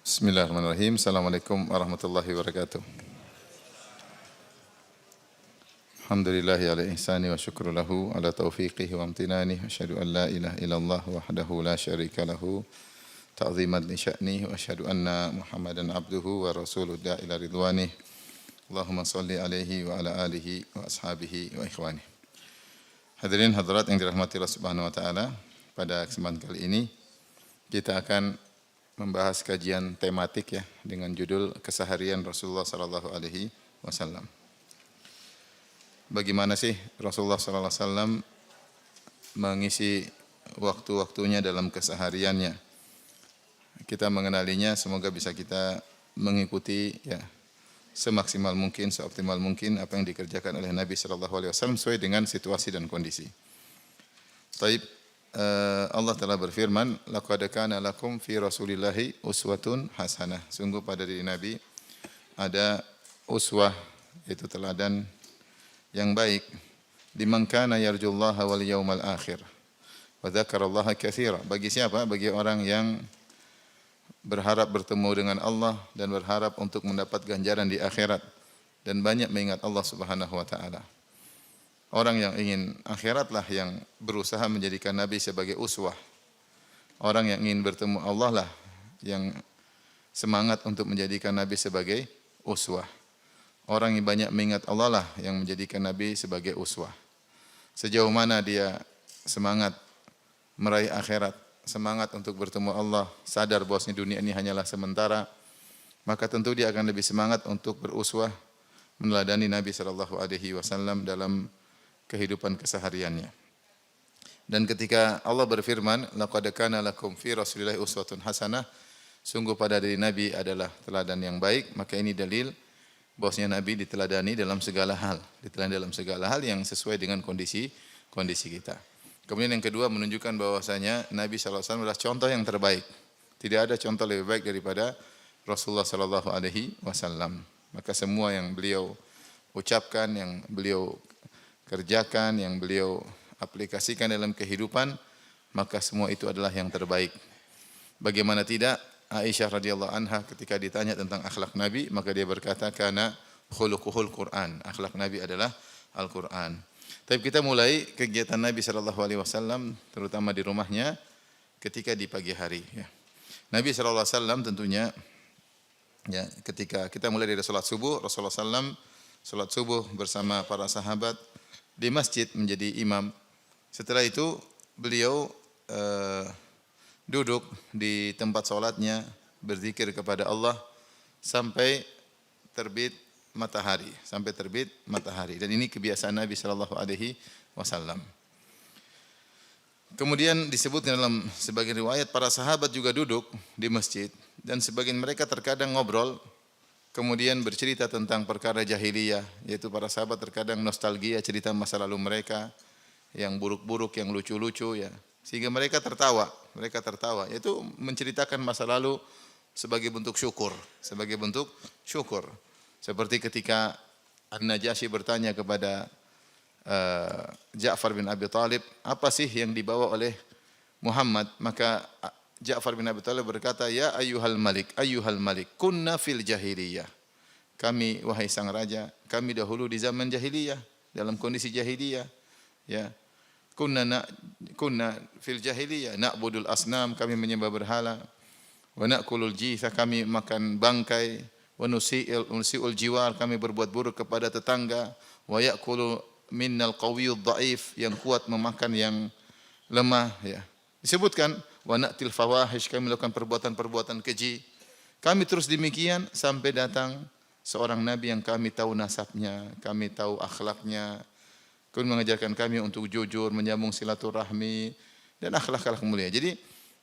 Bismillahirrahmanirrahim. Assalamualaikum warahmatullahi wabarakatuh. Alhamdulillahi ala ihsani wa syukru lahu ala taufiqihi wa amtinani. Asyhadu an la ilaha illallah wahdahu la syarika lahu ta'ziman li sya'nih wa asyhadu anna Muhammadan abduhu wa rasuluhu ila ridwanih. Allahumma salli alaihi wa ala alihi wa ashabihi wa ikhwanih. Hadirin hadirat yang dirahmati Allah Subhanahu wa taala, pada kesempatan kali ini kita akan membahas kajian tematik ya dengan judul keseharian Rasulullah sallallahu alaihi wasallam. Bagaimana sih Rasulullah sallallahu alaihi wasallam mengisi waktu-waktunya dalam kesehariannya? Kita mengenalinya, semoga bisa kita mengikuti ya semaksimal mungkin, seoptimal mungkin apa yang dikerjakan oleh Nabi sallallahu alaihi wasallam sesuai dengan situasi dan kondisi. Taib, Allah telah berfirman, laqad kana lakum fi Rasulillahi uswatun hasanah. Sungguh pada diri Nabi ada uswah, yaitu teladan yang baik. Liman kana yarjullaha wal yaumal akhir wa dzakarallaha katsira. Bagi siapa? Bagi orang yang berharap bertemu dengan Allah dan berharap untuk mendapat ganjaran di akhirat dan banyak mengingat Allah Subhanahu wa taala. Orang yang ingin akhiratlah yang berusaha menjadikan Nabi sebagai uswah. Orang yang ingin bertemu Allah lah yang semangat untuk menjadikan Nabi sebagai uswah. Orang yang banyak mengingat Allah lah yang menjadikan Nabi sebagai uswah. Sejauh mana dia semangat meraih akhirat, semangat untuk bertemu Allah, sadar bahwasanya dunia ini hanyalah sementara, maka tentu dia akan lebih semangat untuk beruswah, meneladani Nabi sallallahu alaihi wasallam dalam kehidupan kesehariannya. Dan ketika Allah berfirman, laqad kana lakum fi Rasulillahi uswatun hasanah, sungguh pada diri Nabi adalah teladan yang baik, maka ini dalil bahwasanya Nabi diteladani dalam segala hal, diteladani dalam segala hal yang sesuai dengan kondisi kita. Kemudian yang kedua menunjukkan bahwasanya Nabi sallallahu alaihi wasallam adalah contoh yang terbaik. Tidak ada contoh lebih baik daripada Rasulullah sallallahu alaihi wasallam. Maka semua yang beliau ucapkan, yang beliau kerjakan, yang beliau aplikasikan dalam kehidupan, maka semua itu adalah yang terbaik. Bagaimana tidak, Aisyah radhiyallahu anha ketika ditanya tentang akhlak Nabi, maka dia berkata, kana khuluquhul Quran. Akhlak Nabi adalah Al-Quran. Tapi kita mulai kegiatan Nabi sallallahu alaihi wasallam terutama di rumahnya ketika di pagi hari ya. Nabi sallallahu alaihi wasallam tentunya ya, ketika kita mulai dari salat subuh, Rasulullah sallallahu salat subuh bersama para sahabat di masjid menjadi imam. Setelah itu beliau duduk di tempat salatnya berzikir kepada Allah sampai terbit matahari, dan ini kebiasaan Nabi sallallahu alaihi wasallam. Kemudian disebutkan dalam sebagian riwayat para sahabat juga duduk di masjid dan sebagian mereka terkadang ngobrol, kemudian bercerita tentang perkara jahiliyah, yaitu para sahabat terkadang nostalgia cerita masa lalu mereka yang buruk-buruk, yang lucu-lucu ya, sehingga mereka tertawa, yaitu menceritakan masa lalu sebagai bentuk syukur, Seperti ketika An-Najasyi bertanya kepada Ja'far bin Abi Thalib, apa sih yang dibawa oleh Muhammad? Maka Ja'far bin Abi Thalib berkata, ya ayyuhal malik, kunna fil jahiliyah. Kami, wahai sang raja, kami dahulu di zaman jahiliyah, dalam kondisi jahiliyah. Ya. Kunna fil jahiliyah, na'budul asnam, kami menyembah berhala. Wa na'kulul jitha, kami makan bangkai. Wa nusi'ul jiwar, kami berbuat buruk kepada tetangga. Wa ya'kulu minnal qawiyyud dha'if, yang kuat memakan yang lemah. Ya. Disebutkan, wa na'til fawahish, kami melakukan perbuatan-perbuatan keji. Kami terus demikian sampai datang seorang nabi yang kami tahu nasabnya, kami tahu akhlaknya, kemudian mengajarkan kami untuk jujur, menyambung silaturahmi dan akhlak-akhlak mulia. Jadi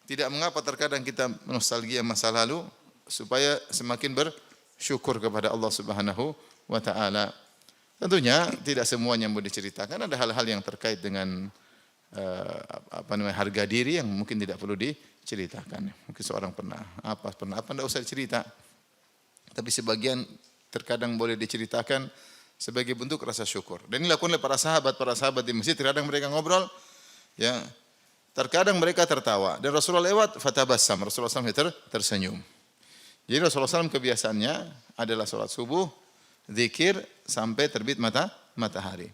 tidak mengapa terkadang kita nostalgia masa lalu supaya semakin bersyukur kepada Allah Subhanahu wa taala. Tentunya tidak semuanya boleh diceritakan, ada hal-hal yang terkait dengan harga diri yang mungkin tidak perlu diceritakan. Mungkin seorang pernah apa tidak usah dicerita. Tapi sebagian terkadang boleh diceritakan sebagai bentuk rasa syukur. Dan ini dilakukan oleh para sahabat di masjid. Terkadang mereka ngobrol, ya, terkadang mereka tertawa. Dan Rasulullah lewat, fatabassam, Rasulullah SAW tersenyum. Jadi Rasulullah SAW kebiasaannya adalah sholat subuh, zikir sampai terbit matahari.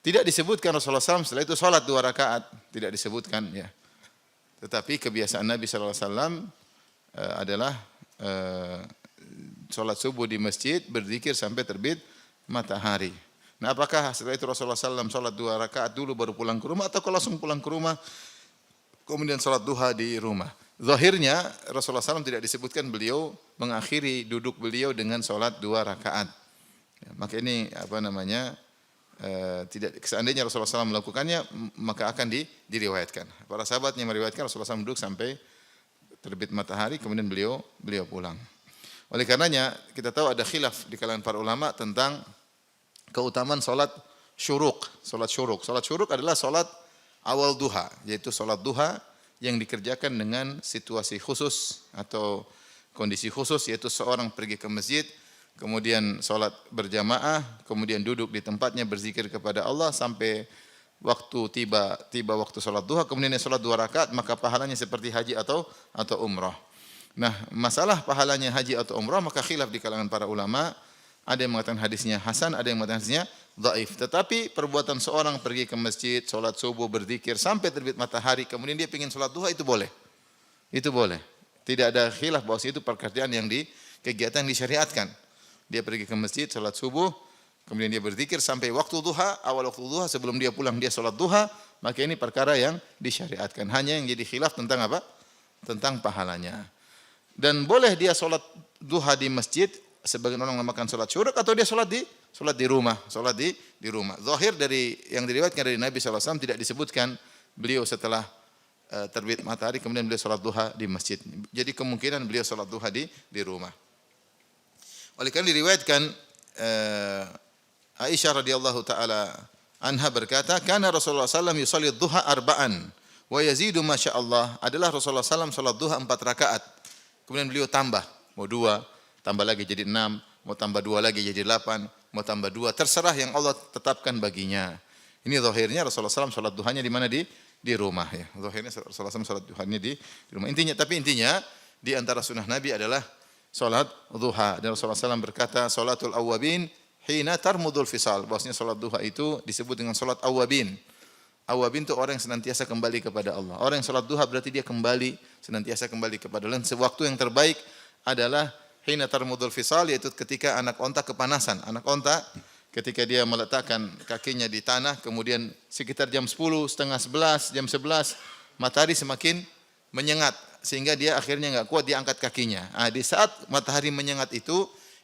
Tidak disebutkan Rasulullah SAW setelah itu sholat 2 rakaat, tidak disebutkan ya. Tetapi kebiasaan Nabi SAW adalah sholat subuh di masjid, berzikir sampai terbit matahari. Nah, apakah setelah itu Rasulullah SAW sholat 2 rakaat dulu baru pulang ke rumah, atau kalau langsung pulang ke rumah kemudian sholat duha di rumah? Zahirnya Rasulullah SAW tidak disebutkan beliau mengakhiri duduk beliau dengan sholat 2 rakaat. Ya, maka ini tidak, seandainya Rasulullah SAW melakukannya maka akan diriwayatkan. Para sahabatnya meriwayatkan Rasulullah SAW duduk sampai terbit matahari kemudian beliau pulang. Oleh karenanya kita tahu ada khilaf di kalangan para ulama tentang keutamaan salat syuruk. Salat syuruk adalah salat awal duha, yaitu salat duha yang dikerjakan dengan situasi khusus atau kondisi khusus, yaitu seorang pergi ke masjid, kemudian salat berjamaah, kemudian duduk di tempatnya berzikir kepada Allah sampai waktu tiba waktu salat duha, kemudian dia salat 2 rakaat, maka pahalanya seperti haji atau umrah. Nah, masalah pahalanya haji atau umrah maka khilaf di kalangan para ulama. Ada yang mengatakan hadisnya hasan, ada yang mengatakan hadisnya dhaif. Tetapi perbuatan seorang pergi ke masjid, salat subuh, berzikir sampai terbit matahari, kemudian dia ingin salat duha, itu boleh. Itu boleh. Tidak ada khilaf bahwa itu pekerjaan yang kegiatan yang disyariatkan. Dia pergi ke masjid, salat subuh, kemudian dia berzikir sampai waktu duha, awal waktu duha, sebelum dia pulang dia salat duha, maka ini perkara yang disyariatkan. Hanya yang jadi khilaf tentang apa? Tentang pahalanya. Dan boleh dia salat duha di masjid, sebagian orang menamakan salat syuruk, atau dia salat di rumah, salat di rumah. Zahir dari yang diriwayatkan dari Nabi SAW tidak disebutkan beliau setelah terbit matahari kemudian beliau salat duha di masjid. Jadi kemungkinan beliau salat duha di rumah. Oleh karena diriwayatkan Aisyah radhiyallahu taala anha berkata, "Kana Rasulullah SAW yusalli duha arba'an wa yazidu ma syaa Allah." Adalah Rasulullah SAW salat duha 4 rakaat. Kemudian beliau tambah, mau 2, tambah lagi jadi 6, mau tambah 2 lagi jadi 8, mau tambah 2, terserah yang Allah tetapkan baginya. Ini zahirnya Rasulullah SAW salat duhanya di mana? Di rumah ya. Zahirnya Rasulullah SAW salat duhanya di rumah. Intinya di antara sunnah Nabi adalah salat duha. Dan Rasulullah SAW berkata, "Salatul awwabin hina tarmudul fisal." Bahwasanya salat duha itu disebut dengan salat awwabin. Awwabin itu orang yang senantiasa kembali kepada Allah. Orang yang salat duha berarti dia senantiasa kembali kepada Allah. Dan sewaktu yang terbaik adalah hina tarmudul fisal, yaitu ketika anak onta kepanasan. Anak onta ketika dia meletakkan kakinya di tanah, kemudian sekitar jam 10, setengah 11, jam 11, matahari semakin menyengat. Sehingga dia akhirnya enggak kuat, dia angkat kakinya. Di saat matahari menyengat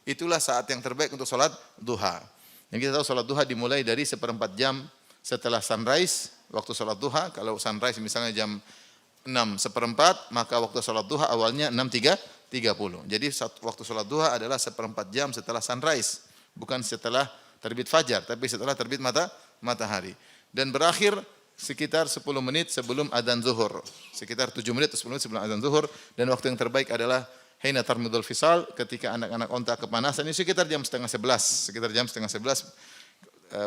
itulah saat yang terbaik untuk salat duha. Yang kita tahu salat duha dimulai dari 1/4 jam setelah sunrise, waktu salat duha. Kalau sunrise misalnya jam 6:15, maka waktu salat duha awalnya 6:30. Jadi waktu salat duha adalah 1/4 jam setelah sunrise, bukan setelah terbit fajar, tapi setelah terbit matahari. Dan berakhir sekitar 10 menit sebelum adzan zuhur. Sekitar 7 menit atau 10 menit sebelum adzan zuhur. Dan waktu yang terbaik adalah hina tarmidul fisal, ketika anak-anak onta kepanasan, ini sekitar jam setengah 11. Sekitar jam setengah 11,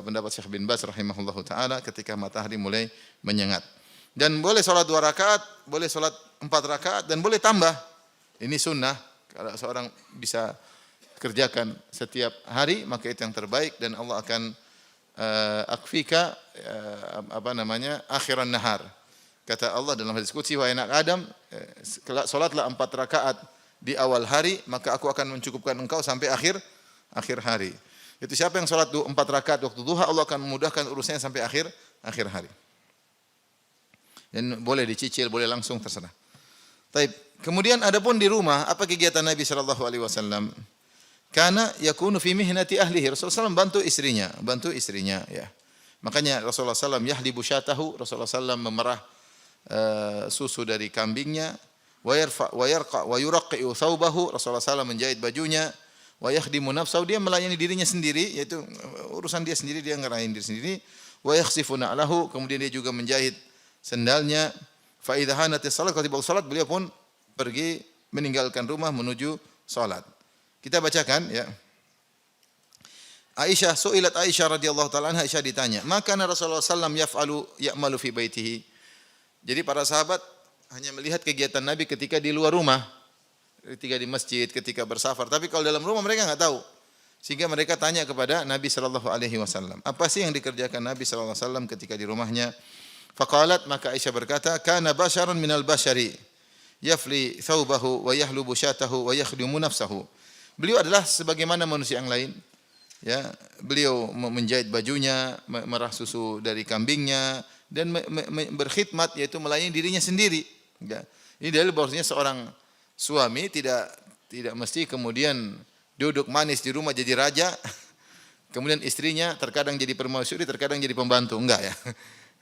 pendapat Syekh bin Baz rahimahullahu taala, ketika matahari mulai menyengat. Dan boleh salat 2 rakaat, boleh salat 4 rakaat, dan boleh tambah. Ini sunnah. Kalau seorang bisa kerjakan setiap hari, maka itu yang terbaik, dan Allah akan akfika akhiran nahar. Kata Allah dalam hadis qudsi, "Wahai anak Adam, salatlah 4 rakaat di awal hari, maka aku akan mencukupkan engkau sampai akhir hari." Itu siapa yang salat 4 rakaat waktu duha, Allah akan memudahkan urusannya sampai akhir hari. Dan boleh dicicil, boleh langsung, terserah. Taib. Kemudian adapun di rumah, apa kegiatan Nabi sallallahu alaihi wasallam? Karena yakunu fi mihnati ahlihi. Rasulullah SAW bantu istrinya ya. Makanya Rasulullah SAW yahlibu syatahu, Rasulullah SAW memerah susu dari kambingnya, wa yarqa wa yuraqqi'u thawbahu, Rasulullah SAW menjahit bajunya, wa yakhdimu nafsahu, dia melayani dirinya sendiri, yaitu urusan dia sendiri, dia ngerahin diri sendiri, wa yakhsifu na'lahu, kemudian dia juga menjahit sendalnya, fa idza hanatis salat, ketika salat beliau pun pergi meninggalkan rumah menuju salat. Kita bacakan ya. Su'ilat Aisyah radhiyallahu taala anha, Aisyah ditanya, "Maka Rasulullah sallallahu ya'malu fi baitihi?" Jadi para sahabat hanya melihat kegiatan Nabi ketika di luar rumah. ketika di masjid, ketika bersafar. Tapi kalau dalam rumah mereka enggak tahu. Sehingga mereka tanya kepada Nabi sallallahu alaihi wasallam, apa sih yang dikerjakan Nabi sallallahu alaihi wasallam ketika di rumahnya? Faqalat, maka Aisyah berkata, kana basyaran minal basyari yafli thawbahu wa yahlubu syatahu wa yakhdimu nafsahu. Beliau adalah sebagaimana manusia yang lain. Ya, beliau menjahit bajunya, merah susu dari kambingnya dan berkhidmat, yaitu melayani dirinya sendiri. Ya. Ini dalil bahwasanya seorang suami tidak mesti kemudian duduk manis di rumah jadi raja, kemudian istrinya terkadang jadi permaisuri, terkadang jadi pembantu. Enggak ya.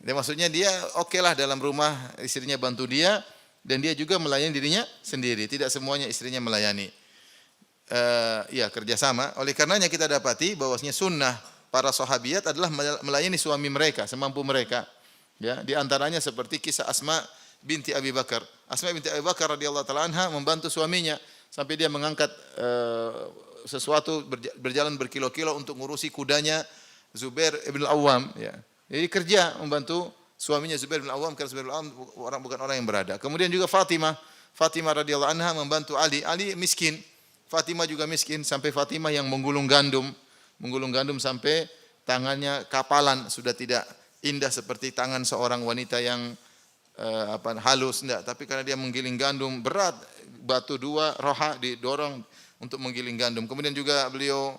Jadi maksudnya dia okelah dalam rumah istrinya bantu dia dan dia juga melayani dirinya sendiri. Tidak semuanya istrinya melayani. Ya kerjasama. Oleh karenanya kita dapati bahwasanya sunnah para sahabiat adalah melayani suami mereka semampu mereka. Ya, di antaranya seperti kisah Asma binti Abi Bakar. Asma binti Abi Bakar radhiyallahu taala anha membantu suaminya sampai dia mengangkat sesuatu berjalan berkilo-kilo untuk ngurusi kudanya Zubair ibn Al-Awwam. Ya. Jadi kerja membantu suaminya Zubair bin Al-Awwam, karena Zubair bin Al-Awwam bukan orang yang berada. Kemudian juga Fatimah radhiyallahu anha membantu Ali. Ali miskin, Fatimah juga miskin, sampai Fatimah yang menggulung gandum sampai tangannya kapalan, sudah tidak indah seperti tangan seorang wanita yang halus, enggak, tapi karena dia menggiling gandum berat, batu 2 roha didorong untuk menggiling gandum. Kemudian juga beliau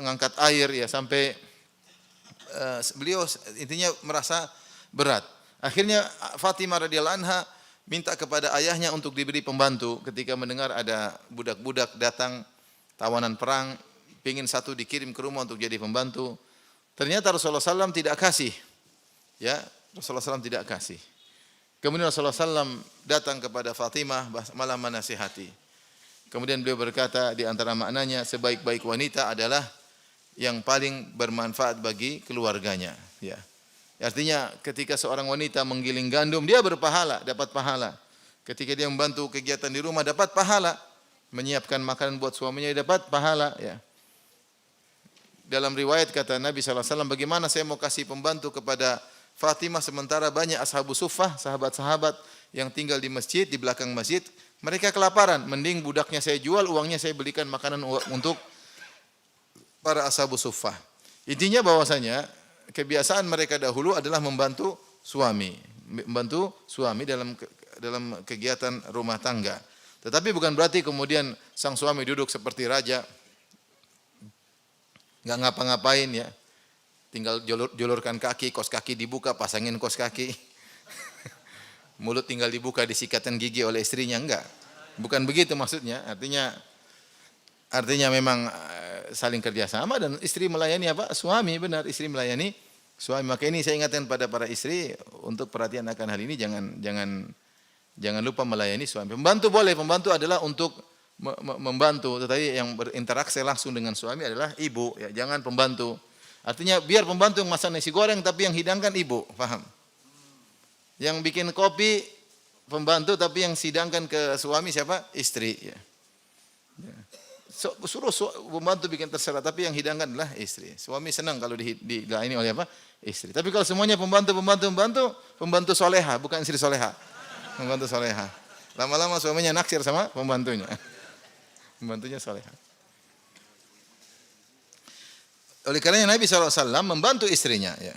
mengangkat air ya sampai beliau intinya merasa berat. Akhirnya Fatimah radhiyallahu anha minta kepada ayahnya untuk diberi pembantu ketika mendengar ada budak-budak datang tawanan perang, ingin satu dikirim ke rumah untuk jadi pembantu. Ternyata Rasulullah SAW tidak kasih. Ya, Rasulullah SAW tidak kasih. Kemudian Rasulullah SAW datang kepada Fatimah malah menasihati. Kemudian beliau berkata di antara maknanya, sebaik-baik wanita adalah yang paling bermanfaat bagi keluarganya. Ya. Artinya ketika seorang wanita menggiling gandum, dia berpahala, dapat pahala. Ketika dia membantu kegiatan di rumah, dapat pahala. Menyiapkan makanan buat suaminya, dapat pahala. Ya. Dalam riwayat kata Nabi SAW, bagaimana saya mau kasih pembantu kepada Fatimah sementara banyak ashabu suffah, sahabat-sahabat yang tinggal di masjid, di belakang masjid, mereka kelaparan. Mending budaknya saya jual, uangnya saya belikan makanan untuk para ashabu suffah. Intinya bahwasanya kebiasaan mereka dahulu adalah membantu suami dalam kegiatan rumah tangga. Tetapi bukan berarti kemudian sang suami duduk seperti raja, nggak ngapa-ngapain ya. Tinggal julurkan kaki, kos kaki dibuka, pasangin kos kaki. Mulut tinggal dibuka, disikatan gigi oleh istrinya, enggak. Bukan begitu maksudnya. Artinya memang saling kerjasama dan istri melayani apa? Suami, benar, istri melayani suami. Maka ini saya ingatkan pada para istri untuk perhatian akan hal ini, jangan lupa melayani suami. Pembantu boleh, pembantu adalah untuk membantu, tetapi yang berinteraksi langsung dengan suami adalah ibu, ya, jangan pembantu. Artinya biar pembantu yang masak nasi goreng, tapi yang hidangkan ibu, paham? Yang bikin kopi pembantu, tapi yang sidangkan ke suami siapa? Istri. Ya. Suruh pembantu bikin terserah, tapi yang hidangkan adalah istri. Suami senang kalau dilayani oleh apa? Istri. Tapi kalau semuanya pembantu soleha, bukan istri soleha. Pembantu soleha. Lama-lama suaminya naksir sama pembantunya. Pembantunya soleha. Oleh karenanya Nabi SAW membantu istrinya. Ya.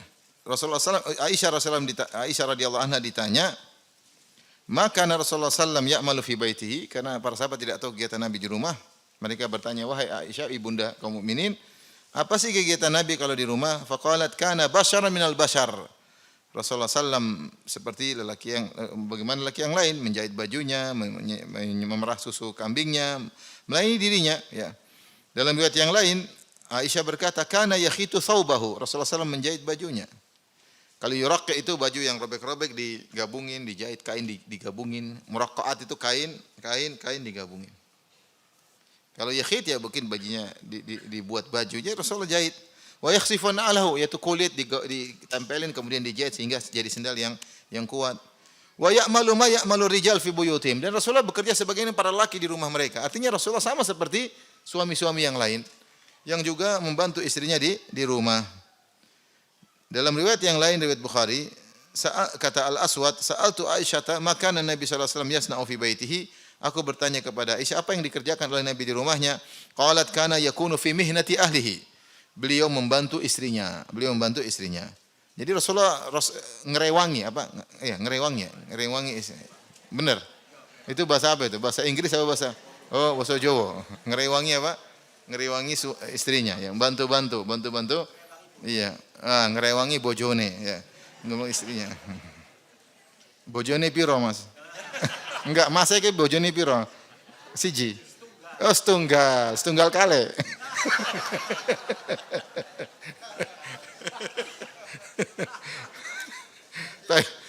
Aisyah radhiyallahu anha ditanya, maka Rasulullah SAW ya'malu fi baitihi, karena para sahabat tidak tahu kegiatan Nabi di rumah. Mereka bertanya, wahai Aisyah, ibunda kaum mukminin, apa sih kegiatan Nabi kalau di rumah? Faqalat kana basyaran minal basyar. Rasulullah SAW seperti bagaimana lelaki yang lain, menjahit bajunya, memerah susu kambingnya, melayani dirinya. Ya. Dalam riwayat yang lain, Aisyah berkata, kana yakhitu thawbahu. Rasulullah SAW menjahit bajunya. Kalau yuraqqa itu baju yang robek-robek digabungin, dijahit kain digabungin. Muraqqa'at itu kain digabungin. Kalau yakhit ya mungkin bajunya dibuat bajunya Rasulullah jahit. Wa yakhsifun alahu, yaitu kulit ditempelin kemudian dijahit sehingga jadi sendal yang kuat. Wa ya'malu ma ya'malu rijal fi buyutihim. Dan Rasulullah bekerja sebagaimana para laki di rumah mereka. Artinya Rasulullah sama seperti suami-suami yang lain yang juga membantu istrinya di rumah. Dalam riwayat yang lain, riwayat Bukhari, kata Al-Aswad, sa'altu Aisyata, maka Nabi sallallahu alaihi wasallam yasna'u fi baitihi, Aku bertanya kepada Aisyah, apa yang dikerjakan oleh Nabi di rumahnya? Qalat kana yakunu fi mihnati ahlihi. Beliau membantu istrinya. Jadi Rasulullah ngerewangi apa? Ya, ngerewangi istri. Benar. Itu bahasa apa itu? Bahasa Inggris atau bahasa? Oh, bahasa Jawa. Ngerewangi apa? Ngerewangi istrinya, yang bantu-bantu. Iya. Ngerewangi bojone, ya. Ngomong istrinya. Bojone piro, Mas? Enggak, Mas iki bojone piro? Siji. Oh, setunggal kali.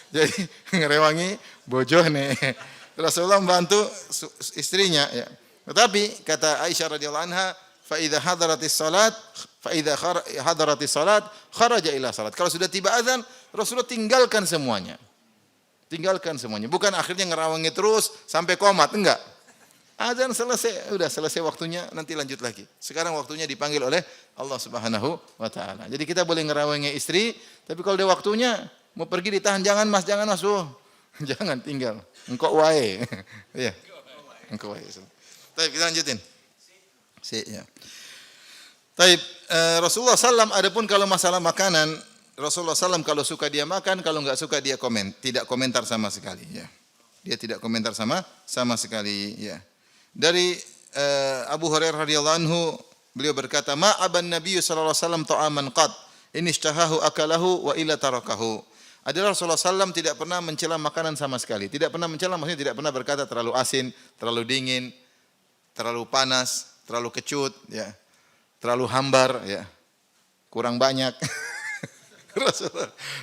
Jadi ngerewangi bojone. Rasulullah membantu istrinya ya. Tetapi kata Aisyah radhiyallahu anha, fa idza hadaratis salat kharaja ila salat. Kalau sudah tiba azan, Rasulullah tinggalkan semuanya. Bukan akhirnya ngerawangi terus sampai komat, enggak. Azan selesai, udah selesai waktunya, nanti lanjut lagi. Sekarang waktunya dipanggil oleh Allah Subhanahu wa taala. Jadi kita boleh ngerawangi istri, tapi kalau udah waktunya mau pergi ditahan, jangan Mas. Oh. Jangan tinggal. Engkau wae. Iya. Engkau wae. Baik, kita lanjutin. Ya. Baik, Rasulullah sallam adapun kalau masalah makanan, Rasulullah sallam kalau suka dia makan, kalau enggak suka dia tidak komentar sama sekali, ya. Dia tidak komentar sama sekali, ya. Dari Abu Hurairah radhiyallahu anhu, beliau berkata, "Ma aban Nabi sallallahu alaihi wasallam ta'aman qad, in ishtahahu akalahu wa illa tarakahu." Adalah Rasulullah SAW tidak pernah mencela makanan sama sekali. Tidak pernah mencela, maksudnya tidak pernah berkata terlalu asin, terlalu dingin, terlalu panas, terlalu kecut, ya, terlalu hambar, ya, kurang banyak.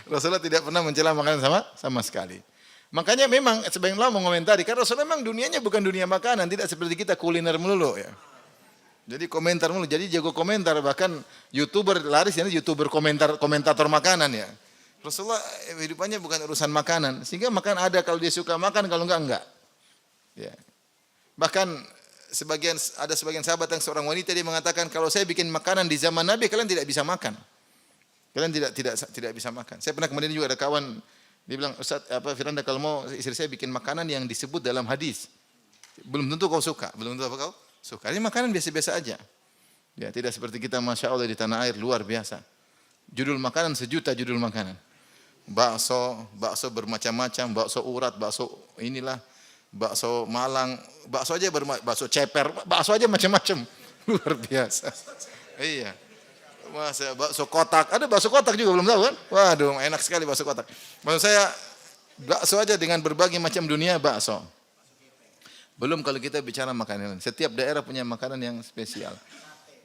Rasulullah tidak pernah mencela makanan sama sekali. Makanya memang sebagian ulama mengomentari, karena Rasulullah memang dunianya bukan dunia makanan, tidak seperti kita kuliner melulu, ya. Jadi komentar melulu, jadi jago komentar, bahkan YouTuber laris ini YouTuber komentator makanan, ya. Rasulullah hidupannya bukan urusan makanan, sehingga makan ada kalau dia suka makan, kalau enggak. Ya. Bahkan ada sebagian sahabat yang seorang wanita dia mengatakan, kalau saya bikin makanan di zaman Nabi kalian tidak bisa makan. Kalian tidak bisa makan. Saya pernah kemudian juga ada kawan dia bilang, "Ustaz, Firanda kalau mau istri saya bikin makanan yang disebut dalam hadis." Belum tentu kau suka, kau suka. Ini makanan biasa-biasa aja. Ya, tidak seperti kita Masya Allah di tanah air luar biasa. Judul makanan sejuta judul makanan. Bakso bermacam-macam, bakso urat, bakso inilah, bakso Malang, bakso ceper, bakso aja macam-macam. Luar biasa. Iya. Masa bakso kotak, ada bakso kotak juga belum tahu kan? Waduh, enak sekali bakso kotak. Maksud saya bakso aja dengan berbagai macam dunia bakso. Belum kalau kita bicara makanan. Setiap daerah punya makanan yang spesial.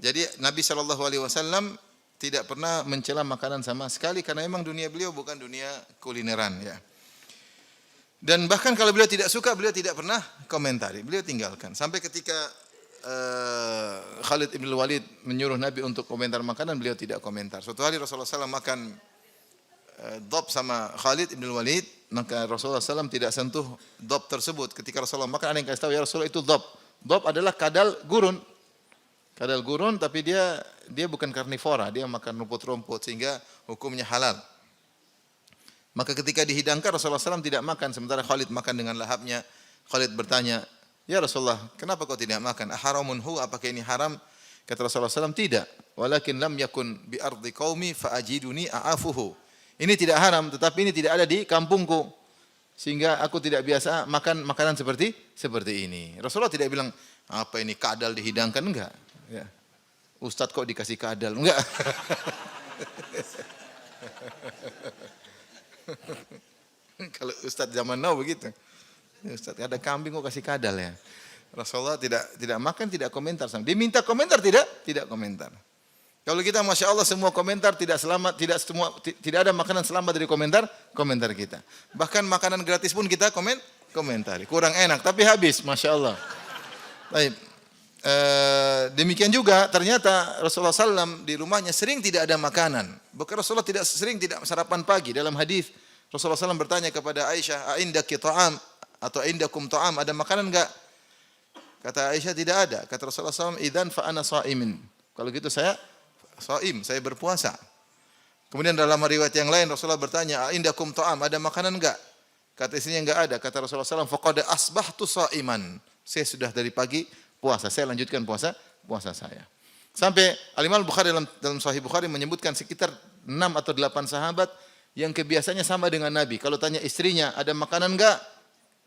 Jadi Nabi SAW tidak pernah mencela makanan sama sekali karena memang dunia beliau bukan dunia kulineran, ya. Dan bahkan kalau beliau tidak suka, beliau tidak pernah komentari, beliau tinggalkan. Sampai ketika Khalid ibn Walid menyuruh Nabi untuk komentar makanan, beliau tidak komentar. Suatu hari Rasulullah SAW makan dhab sama Khalid ibn Walid, maka Rasulullah SAW tidak sentuh dhab tersebut. Ketika Rasulullah makan, ada yang kasih tahu, ya Rasulullah itu dhab. Dhab adalah kadal gurun. Kadal gurun, tapi dia bukan karnivora, dia makan rumput-rumput sehingga hukumnya halal. Maka ketika dihidangkan Rasulullah SAW tidak makan, sementara Khalid makan dengan lahapnya. Khalid bertanya, "Ya Rasulullah, kenapa kau tidak makan? Aharamun hu, apakah ini haram?" Kata Rasulullah SAW, "Tidak. Walakin lam yakun bi ardi qaumi fa ajiduni a'afuhu." Ini tidak haram, tetapi ini tidak ada di kampungku, sehingga aku tidak biasa makan makanan seperti ini. Rasulullah tidak bilang, "Apa ini kadal dihidangkan?" Enggak. Ya. Ustadz kok dikasih kadal? Enggak. Kalau Ustadz zaman now begitu. Ustadz ada kambing kok kasih kadal, ya. Rasulullah tidak makan, tidak komentar. Diminta komentar, tidak komentar. Kalau kita Masya Allah semua komentar tidak selamat, tidak ada makanan selamat dari komentar kita. Bahkan makanan gratis pun kita komentari. Kurang enak tapi habis, Masya Allah. Baik. Demikian juga ternyata Rasulullah SAW di rumahnya sering tidak ada makanan. Bahkan Rasulullah tidak sarapan pagi. Dalam hadis Rasulullah SAW bertanya kepada Aisyah, "Aindaki ta'am atau aindakum ta'am? Ada makanan enggak?" Kata Aisyah, "Tidak ada." Kata Rasulullah SAW, "Idzan fa ana shaimin." Kalau gitu saya shaim, saya berpuasa. Kemudian dalam riwayat yang lain Rasulullah bertanya, "Aindakum ta'am? Ada makanan enggak?" Kata istrinya enggak ada. Kata Rasulullah SAW, faqad asbahtu sha'iman. Saya sudah dari pagi puasa. Saya lanjutkan puasa saya. Sampai Al-Imam Bukhari dalam Sahih Bukhari menyebutkan sekitar 6 atau 8 sahabat yang kebiasaannya sama dengan Nabi. Kalau tanya istrinya, ada makanan enggak?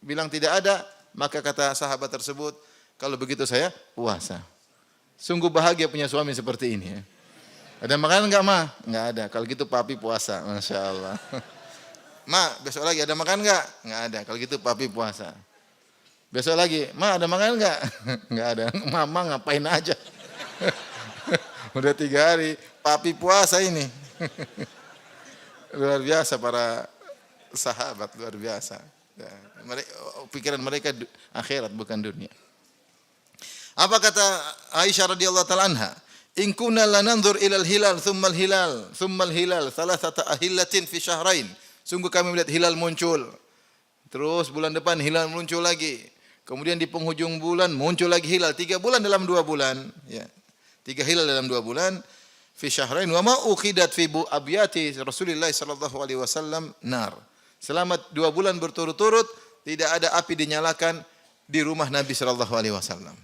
Bilang tidak ada. Maka kata sahabat tersebut, kalau begitu saya puasa. Sungguh bahagia punya suami seperti ini. Ada makanan enggak, Ma? Enggak ada. Kalau gitu papi puasa. Masya Allah. Ma, besok lagi ada makan enggak? Enggak ada. Kalau gitu papi puasa. Besok lagi, Ma ada makan enggak? Enggak ada. Mama ngapain aja? Udah 3 hari, papi puasa ini. Luar biasa para sahabat, luar biasa. Pikiran mereka akhirat bukan dunia. Apa kata Aisyah radhiyallahu taala anha? In kunna lananzur ilal hilal, thumma al-hilal, thalathata ahillatin fi syahrain. Sungguh kami melihat hilal muncul. Terus bulan depan hilal muncul lagi. Kemudian di penghujung bulan muncul lagi hilal. 3 bulan dalam 2 bulan. Ya. 3 hilal dalam 2 bulan. Fi syahrain wa ma uqidat fi abiyati Rasulullah sallallahu alaihi wasallam nar. Selama 2 bulan berturut-turut tidak ada api dinyalakan di rumah Nabi sallallahu alaihi wasallam.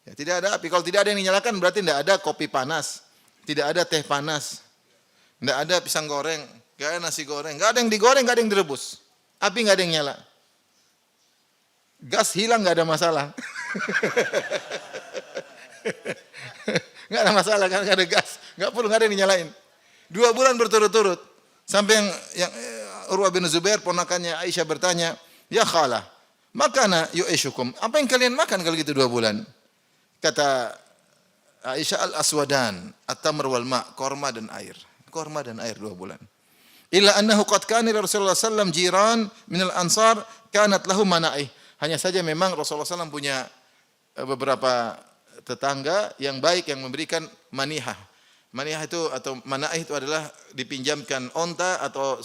Ya, tidak ada api. Kalau tidak ada yang dinyalakan berarti tidak ada kopi panas, tidak ada teh panas, tidak ada pisang goreng. Gak ada nasi goreng, gak ada yang digoreng, gak ada yang direbus. Api gak ada yang nyala. Gas hilang gak ada masalah. Gak ada masalah, gak ada gas. Gak perlu, gak ada yang dinyalain. 2 bulan berturut-turut. Sampai yang Urwah bin Zubair, ponakannya Aisyah bertanya, Ya khalah, makana yu'ishukum. Apa yang kalian makan kalau gitu 2 bulan? Kata Aisyah, al-aswadan, at-tamr wal ma', korma dan air. Korma dan air 2 bulan. Illa annahu qad kana Rasulullah sallam jiran minal ansar kanat lahu mana'ih. Hanya saja memang Rasulullah sallam punya beberapa tetangga yang baik yang memberikan manihah. Manihah itu atau mana'ih itu adalah dipinjamkan onta atau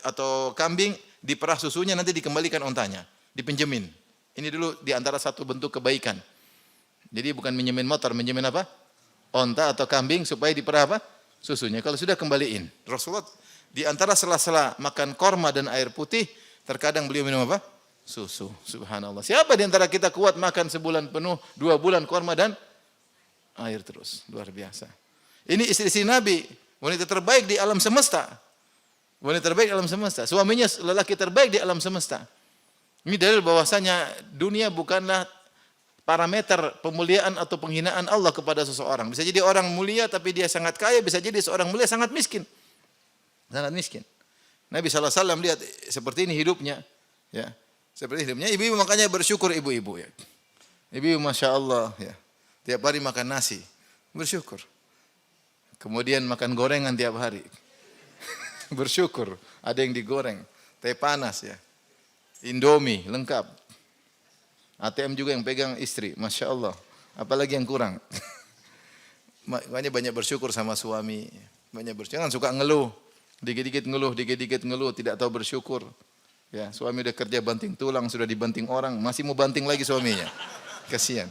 atau kambing, diperah susunya nanti dikembalikan ontanya, dipinjemin. Ini dulu di antara satu bentuk kebaikan. Jadi bukan minjemin motor, minjemin apa? Onta atau kambing supaya diperah apa? Susunya. Kalau sudah kembaliin. Rasulullah di antara sela-sela makan korma dan air putih, terkadang beliau minum apa? Susu. Subhanallah. Siapa di antara kita kuat makan sebulan penuh, 2 bulan korma dan air terus? Luar biasa. Ini istri-istri Nabi, wanita terbaik di alam semesta. Wanita terbaik di alam semesta. Suaminya lelaki terbaik di alam semesta. Ini dalil bahwasanya dunia bukanlah parameter pemuliaan atau penghinaan Allah kepada seseorang. Bisa jadi orang mulia tapi dia sangat kaya, bisa jadi seorang mulia sangat miskin. Sangat miskin. Nabi SAW lihat seperti ini hidupnya. Ya, seperti hidupnya. Ibu-ibu makanya bersyukur ibu-ibu. Ya. Ibu-ibu Masya Allah. Ya. Tiap hari makan nasi. Bersyukur. Kemudian makan gorengan tiap hari. Bersyukur. Ada yang digoreng. Teh panas ya. Indomie lengkap. ATM juga yang pegang istri. Masya Allah. Apalagi yang kurang. Makanya banyak bersyukur sama suami. Banyak bersyukur. Jangan suka ngeluh. Dikit-dikit ngeluh, tidak tahu bersyukur. Ya, suami udah kerja banting tulang, sudah dibanting orang, masih mau banting lagi suaminya. Kasihan.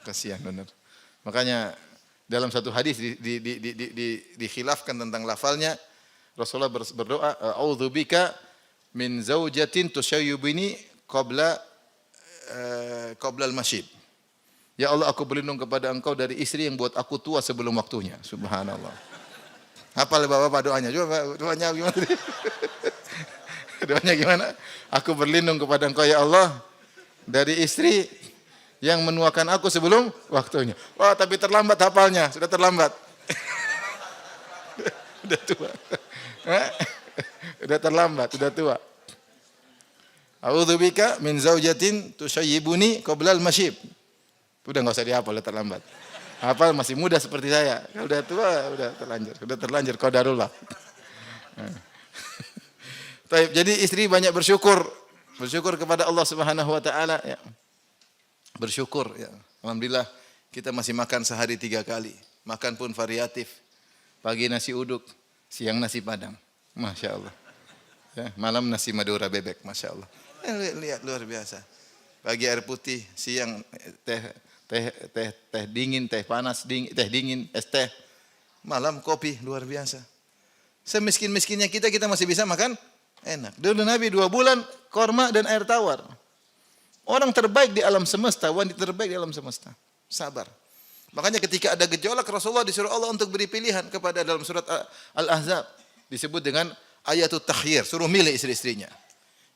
Kasihan benar. Makanya dalam satu hadis dikhilafkan tentang lafalnya, Rasulullah berdoa, "A'udzubika min zaujatin tushayyibuni qabla al-masyib." Ya Allah, aku berlindung kepada Engkau dari istri yang buat aku tua sebelum waktunya. Subhanallah. Hafal Bapak doanya. Coba doanya gimana? Doanya gimana? Aku berlindung kepada Engkau ya Allah dari istri yang menuakan aku sebelum waktunya. Wah, tapi terlambat hafalnya, sudah terlambat. Sudah tua. Sudah terlambat, sudah tua. A'udzubika min zaujatin tushayyibuni qabla al-masyib. Udah enggak usah dihafal, udah terlambat. Hafal masih muda seperti saya. Kalau udah tua, udah terlanjur qadarullah. Jadi istri banyak bersyukur kepada Allah Subhanahu wa taala ya. Bersyukur ya. Alhamdulillah kita masih makan sehari 3 kali. Makan pun variatif. Pagi nasi uduk, siang nasi padang. Masya Allah. Ya, malam nasi Madura bebek, Masya Allah. Lihat luar biasa. Pagi air putih, siang teh dingin, teh panas, teh dingin, es teh. Malam kopi, luar biasa. Semiskin-miskinnya kita masih bisa makan Enak. Dulu Nabi 2 bulan korma dan air tawar. Orang terbaik di alam semesta, wanita terbaik di alam semesta. Sabar. Makanya ketika ada gejolak, Rasulullah disuruh Allah untuk beri pilihan kepada dalam surat Al-Ahzab. Disebut dengan ayatul takhyir, suruh milih istri-istrinya.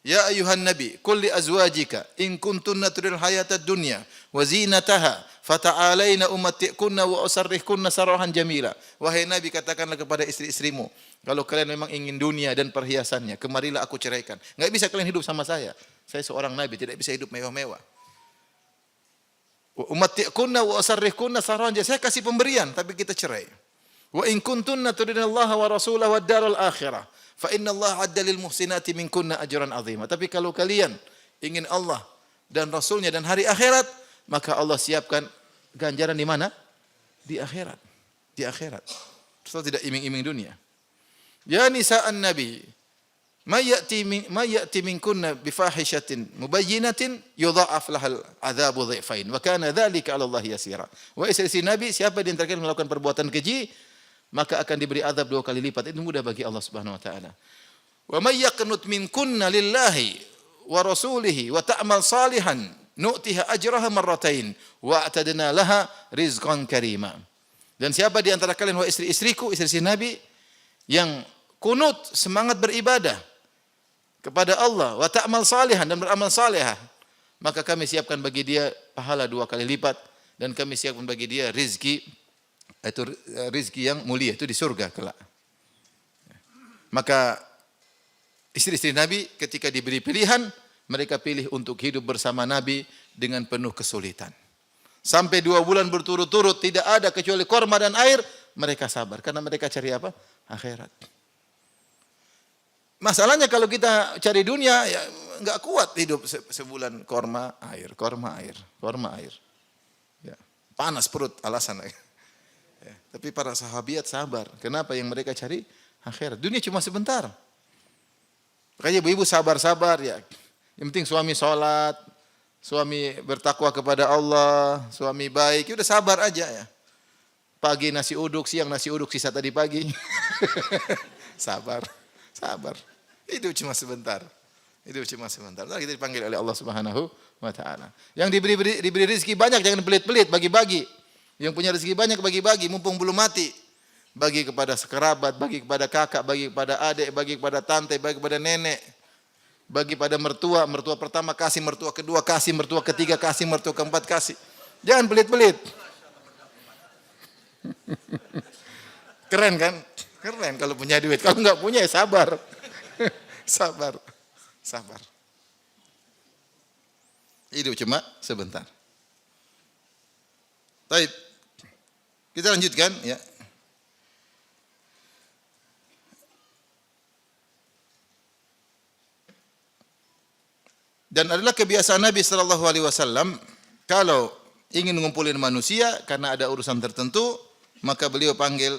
Ya ayuhan nabi, qul li azwajika in kuntunna turidul hayatad dunya wa zinataha fata'alaina umatti'kunna wa usarrihkunna sarahan jamila. Wahai nabi, katakanlah kepada istri-istrimu, kalau kalian memang ingin dunia dan perhiasannya, kemarilah aku ceraikan. Enggak bisa kalian hidup sama saya. Saya seorang nabi, tidak bisa hidup mewah-mewah. Wa umatti'kunna wa usarrihkunna sarahan jamila. Saya kasih pemberian, tapi kita cerai. Wa in kuntunna turidnallaha wa rasulahu wad daral akhirah fa inna Allah adda lil muhsinati minkunna ajran azima. Tapi kalau kalian ingin Allah dan Rasulnya dan hari akhirat, maka Allah siapkan ganjaran di mana? Di akhirat. Di akhirat. Rasul tidak iming-iming dunia. Ya nisa'an nabi, may ya'ti minkunna bifahishatin mubayyinatin yudha'af lahal adzabu dhifain wa kana dzalika 'ala Allah yasira. Wa istri nabi, siapa di antara kalian melakukan perbuatan keji, maka akan diberi azab 2 kali lipat. Itu mudah bagi Allah Subhanahu wa taala. Wa may yaqnut minkunna lillahi wa rasulihi wa ta'mal salihan nu'tiha ajraha marratain wa atadna laha rizqan karima. Dan siapa di antara kalian wahai istri-istriku, istri Nabi yang kunut, semangat beribadah kepada Allah, wa ta'mal salihan, dan beramal salihah, maka kami siapkan bagi dia pahala 2 kali lipat, dan kami siapkan bagi dia rizki, itu rizki yang mulia, itu di surga kelak. Maka istri-istri Nabi ketika diberi pilihan, mereka pilih untuk hidup bersama Nabi dengan penuh kesulitan. Sampai 2 bulan berturut-turut tidak ada kecuali korma dan air, mereka sabar karena mereka cari apa? Akhirat. Masalahnya kalau kita cari dunia, ya enggak kuat hidup sebulan korma air, korma air, korma air. Ya, panas perut alasan. Ya, tapi para sahabiat sabar. Kenapa? Yang mereka cari akhirat. Dunia cuma sebentar. Makanya ibu-ibu sabar-sabar ya. Yang penting suami sholat, suami bertakwa kepada Allah, suami baik, ya udah sabar aja ya. Pagi nasi uduk, siang nasi uduk sisa tadi pagi. Sabar, sabar. Itu cuma sebentar. Itu cuma sebentar. Nah, kita dipanggil oleh Allah Subhanahu wa taala. Yang diberi rezeki banyak, jangan pelit-pelit, bagi-bagi. Yang punya rezeki banyak bagi-bagi, mumpung belum mati. Bagi kepada sekerabat, bagi kepada kakak, bagi kepada adik, bagi kepada tante, bagi kepada nenek. Bagi pada mertua, mertua pertama kasih, mertua kedua kasih, mertua ketiga kasih, mertua keempat kasih. Jangan pelit-pelit. Keren kan? Keren kalau punya duit. Kalau enggak punya ya sabar. Sabar. Sabar. Hidup cuma sebentar. Baik. Kita lanjutkan ya. Dan adalah kebiasaan Nabi sallallahu alaihi wasallam kalau ingin mengumpulkan manusia karena ada urusan tertentu, maka beliau panggil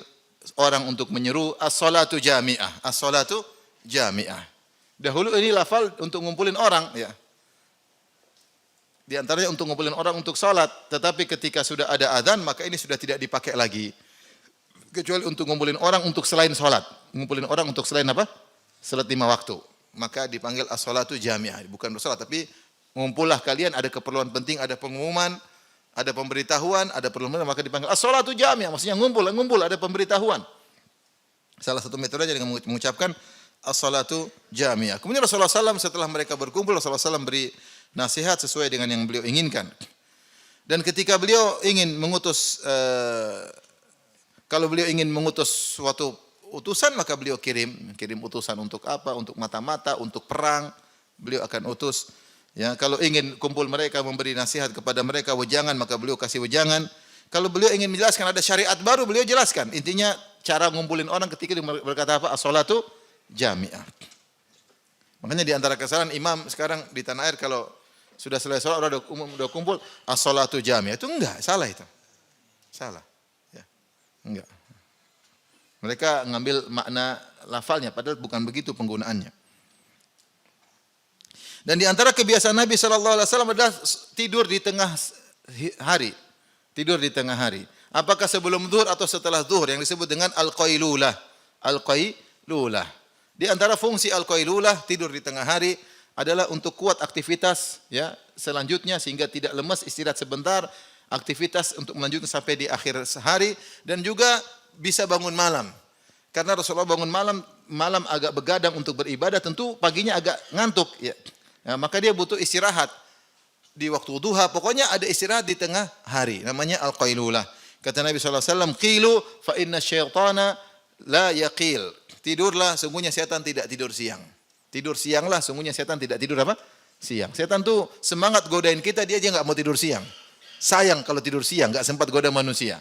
orang untuk menyeru as-salatu jami'ah. As-salatu jami'ah. Dahulu ini lafal untuk ngumpulin orang ya. Di antaranya untuk ngumpulin orang untuk salat, tetapi ketika sudah ada azan maka ini sudah tidak dipakai lagi. Kecuali untuk ngumpulin orang untuk selain salat. Ngumpulin orang untuk selain apa? Salat 5 waktu. Maka dipanggil as-salatu jami'ah, bukan bersalat tapi ngumpullah kalian, ada keperluan penting, ada pengumuman, ada pemberitahuan, ada perluan, maka dipanggil as-salatu jami'ah, maksudnya ngumpul, ada pemberitahuan. Salah satu metodenya dengan mengucapkan as-salatu jami'ah. Kemudian Rasulullah SAW setelah mereka berkumpul, Rasulullah SAW beri nasihat sesuai dengan yang beliau inginkan. Dan ketika beliau ingin mengutus, kalau beliau ingin mengutus suatu utusan, maka beliau kirim utusan untuk apa? Untuk mata-mata, untuk perang, beliau akan utus. Ya, kalau ingin kumpul mereka memberi nasihat kepada mereka wejangan, maka beliau kasih wejangan. Kalau beliau ingin menjelaskan ada syariat baru, beliau jelaskan. Intinya cara ngumpulin orang ketika dia berkata apa? As-salatu jami'ah. Makanya di antara kesalahan imam sekarang di tanah air kalau sudah selesai salat udah kumpul as-salatu jami'ah. Itu enggak, salah itu. Salah. Ya. Enggak. Mereka ngambil makna lafalnya padahal bukan begitu penggunaannya. Dan di antara kebiasaan Nabi sallallahu alaihi wasallam adalah tidur di tengah hari. Tidur di tengah hari. Apakah sebelum zuhur atau setelah zuhur yang disebut dengan al-qailulah. Al-qailulah. Di antara fungsi al-qailulah, tidur di tengah hari, adalah untuk kuat aktivitas ya selanjutnya sehingga tidak lemas, istirahat sebentar, aktivitas untuk melanjutkan sampai di akhir hari, dan juga bisa bangun malam. Karena Rasulullah bangun malam agak begadang untuk beribadah, tentu paginya agak ngantuk ya. Nah, maka dia butuh istirahat di waktu duha, pokoknya ada istirahat di tengah hari, namanya al-qailulah. Kata Nabi SAW, qilu fa inna syaitana la yaqil. Tidurlah, sungguhnya setan tidak tidur siang. Tidur sianglah, sungguhnya setan tidak tidur apa? Siang. Setan tuh semangat godain kita, dia aja nggak mau tidur siang. Sayang kalau tidur siang, nggak sempat goda manusia.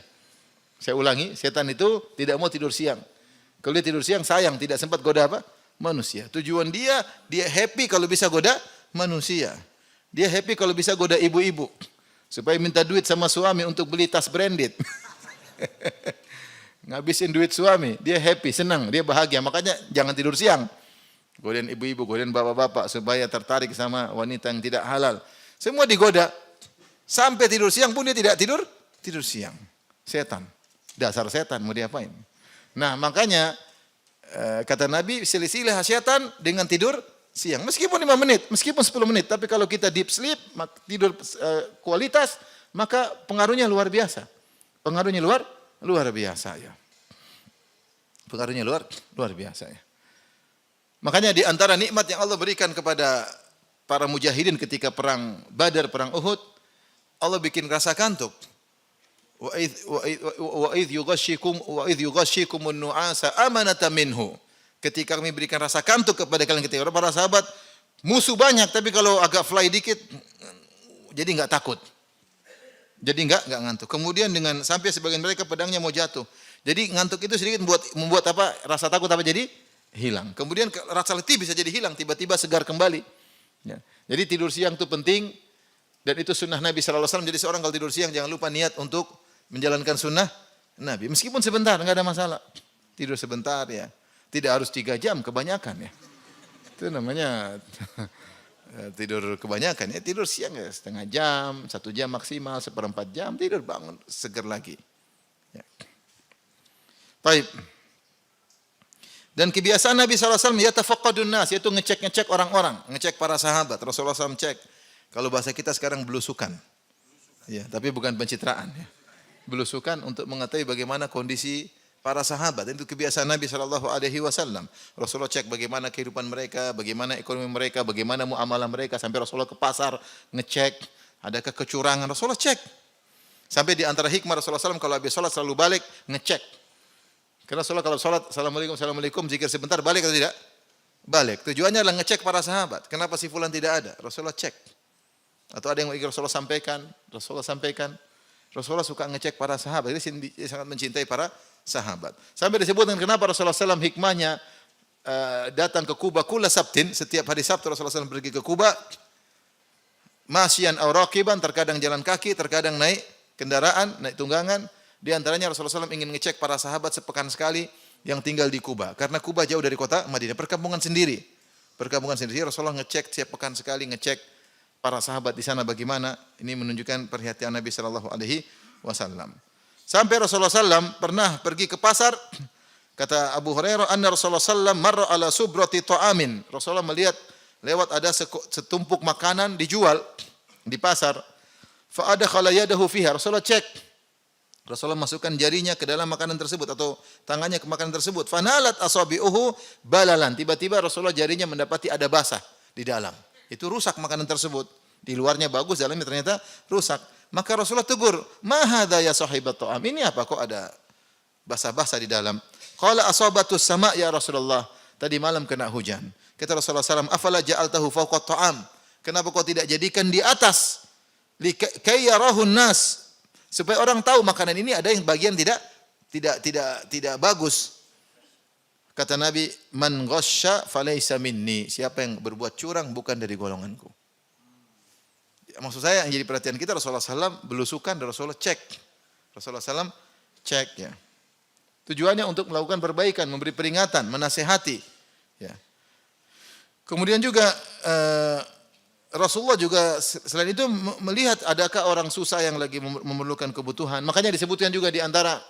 Saya ulangi, setan itu tidak mau tidur siang. Kalau dia tidur siang, sayang tidak sempat goda apa? Manusia. Tujuan dia happy kalau bisa goda manusia. Dia happy kalau bisa goda ibu-ibu. Supaya minta duit sama suami untuk beli tas branded. Ngabisin duit suami, dia happy, senang, dia bahagia. Makanya jangan tidur siang. Godain ibu-ibu, godain bapak-bapak supaya tertarik sama wanita yang tidak halal. Semua digoda. Sampai tidur siang pun dia tidak tidur siang. Setan. Dasar setan, mau diapain? Nah, makanya kata Nabi, silsilah setan dengan tidur siang. Meskipun 5 menit, meskipun 10 menit, tapi kalau kita deep sleep, tidur kualitas, maka pengaruhnya luar biasa. Pengaruhnya luar biasa ya. Pengaruhnya luar biasa ya. Makanya di antara nikmat yang Allah berikan kepada para mujahidin ketika perang Badar, perang Uhud, Allah bikin rasa kantuk. Wa idh yughashshikumun nu'asa amanatan minhu. Ketika kami berikan rasa kantuk kepada kalian, ketika para sahabat musuh banyak, tapi kalau agak fly dikit jadi enggak takut. Jadi enggak ngantuk. Kemudian dengan sampai sebagian mereka pedangnya mau jatuh. Jadi ngantuk itu sedikit membuat apa? Rasa takut apa jadi hilang. Kemudian rasa letih bisa jadi hilang, tiba-tiba segar kembali. Ya. Jadi tidur siang itu penting dan itu sunnah Nabi sallallahu alaihi wasallam. Jadi seorang kalau tidur siang jangan lupa niat untuk menjalankan sunnah Nabi. Meskipun sebentar enggak ada masalah. Tidur sebentar ya. Tidak harus 3 jam kebanyakan ya. Itu namanya tidur kebanyakan ya, tidur siang ya setengah jam, 1 jam maksimal, 1/4 jam, tidur bangun seger lagi. Ya. Baik. Dan kebiasaan Nabi SAW yatafaqqadun nas, yaitu ngecek orang-orang, ngecek para sahabat. Rasulullah SAW cek. Kalau bahasa kita sekarang belusukan. Ya, tapi bukan pencitraan ya. Belusukan untuk mengetahui bagaimana kondisi para sahabat. Itu kebiasaan Nabi SAW. Rasulullah cek bagaimana kehidupan mereka, bagaimana ekonomi mereka, bagaimana muamalah mereka. Sampai Rasulullah ke pasar ngecek, adakah kecurangan. Rasulullah cek. Sampai di antara hikmah Rasulullah SAW kalau habis sholat selalu balik ngecek. Karena Rasulullah kalau sholat, assalamualaikum, zikir sebentar, balik atau tidak? Balik. Tujuannya adalah ngecek para sahabat. Kenapa si fulan tidak ada? Rasulullah cek. Atau ada yang ingin Rasulullah sampaikan? Rasulullah sampaikan. Rasulullah suka ngecek para sahabat. Dia sangat mencintai para sahabat. Sampai disebutkan kenapa Rasulullah SAW hikmahnya datang ke Kuba kula sabtin, setiap hari Sabtu Rasulullah SAW pergi ke Kuba, masyian aw raqiban, terkadang jalan kaki, terkadang naik kendaraan, naik tunggangan. Di antaranya Rasulullah SAW ingin ngecek para sahabat sepekan sekali yang tinggal di Kuba. Karena Kuba jauh dari kota Madinah, perkampungan sendiri. Perkampungan sendiri, Rasulullah ngecek setiap pekan sekali, ngecek para sahabat di sana bagaimana. Ini menunjukkan perhatian Nabi sallallahu alaihi wasallam. Sampai Rasulullah SAW pernah pergi ke pasar, kata Abu Hurairah, anna Rasulullah SAW marra ala subrati ta'amin. Rasulullah melihat lewat ada setumpuk makanan dijual di pasar. Fa adkhala yadahu fiha. Rasulullah cek. Rasulullah masukkan jarinya ke dalam makanan tersebut atau tangannya ke makanan tersebut. Fanalat asabi'uhu balalan. Tiba-tiba Rasulullah jarinya mendapati ada basah di dalam. Itu rusak makanan tersebut. Di luarnya bagus, dalamnya ternyata rusak. Maka Rasulullah tegur, "Ma hadza ya sahibat ta'am?" Ini apa kok ada basah-basah di dalam? Qala asabatus sama' ya Rasulullah. Tadi malam kena hujan. Kata Rasulullah SAW, "Afala ja'altahu fawqa ta'am?" Kenapa kau tidak jadikan di atas? Kay yarahun nas. Supaya orang tahu makanan ini ada yang bagian tidak bagus. Kata Nabi, "Man ghashya falaysa minni." Siapa yang berbuat curang bukan dari golonganku. Maksud saya yang jadi perhatian kita, Rasulullah SAW belusukan dan Rasulullah cek. Rasulullah SAW cek ya. Tujuannya untuk melakukan perbaikan, memberi peringatan, menasehati. Ya. Kemudian juga Rasulullah juga selain itu melihat adakah orang susah yang lagi memerlukan kebutuhan. Makanya disebutkan juga di antara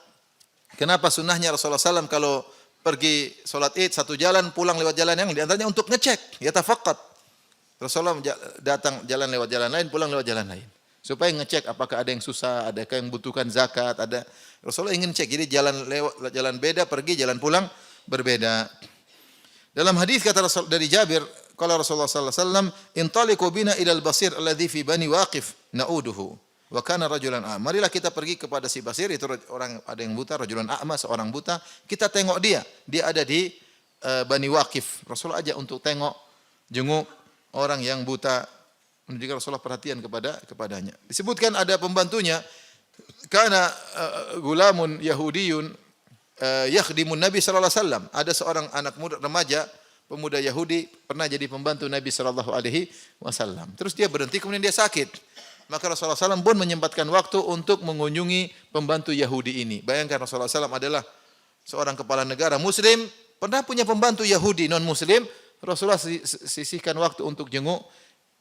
kenapa sunnahnya Rasulullah SAW kalau pergi sholat id satu jalan, pulang lewat jalan yang di antaranya untuk ngecek, yatafaqqat. Rasulullah datang jalan lewat jalan lain, pulang lewat jalan lain. Supaya ngecek apakah ada yang susah, adakah yang butuhkan zakat, ada. Rasulullah ingin cek. Jadi jalan lewat jalan beda, pergi jalan pulang berbeda. Dalam hadis kata Rasul dari Jabir, qala Rasulullah sallallahu alaihi wasallam, "Intaliqu bina ila al-basir alladhi fi Bani Waqif na'uduhu." Wa kana rajulan a'ma. Marilah kita pergi kepada si Basir, itu orang ada yang buta, rajulan a'ma, seorang buta. Kita tengok dia. Dia ada di Bani Waqif. Rasulullah ajak untuk tengok, jenguk orang yang buta. Menunjukkan Rasulullah perhatian kepadanya. Disebutkan ada pembantunya, kana gulamun Yahudiyun yakhdimun Nabi sallallahu alaihi wasallam. Ada seorang anak muda remaja, pemuda Yahudi pernah jadi pembantu Nabi sallallahu alaihi wasallam. Terus dia berhenti kemudian dia sakit. Maka Rasulullah SAW pun menyempatkan waktu untuk mengunjungi pembantu Yahudi ini. Bayangkan Rasulullah SAW adalah seorang kepala negara Muslim, pernah punya pembantu Yahudi non Muslim. Rasulullah sisihkan waktu untuk jenguk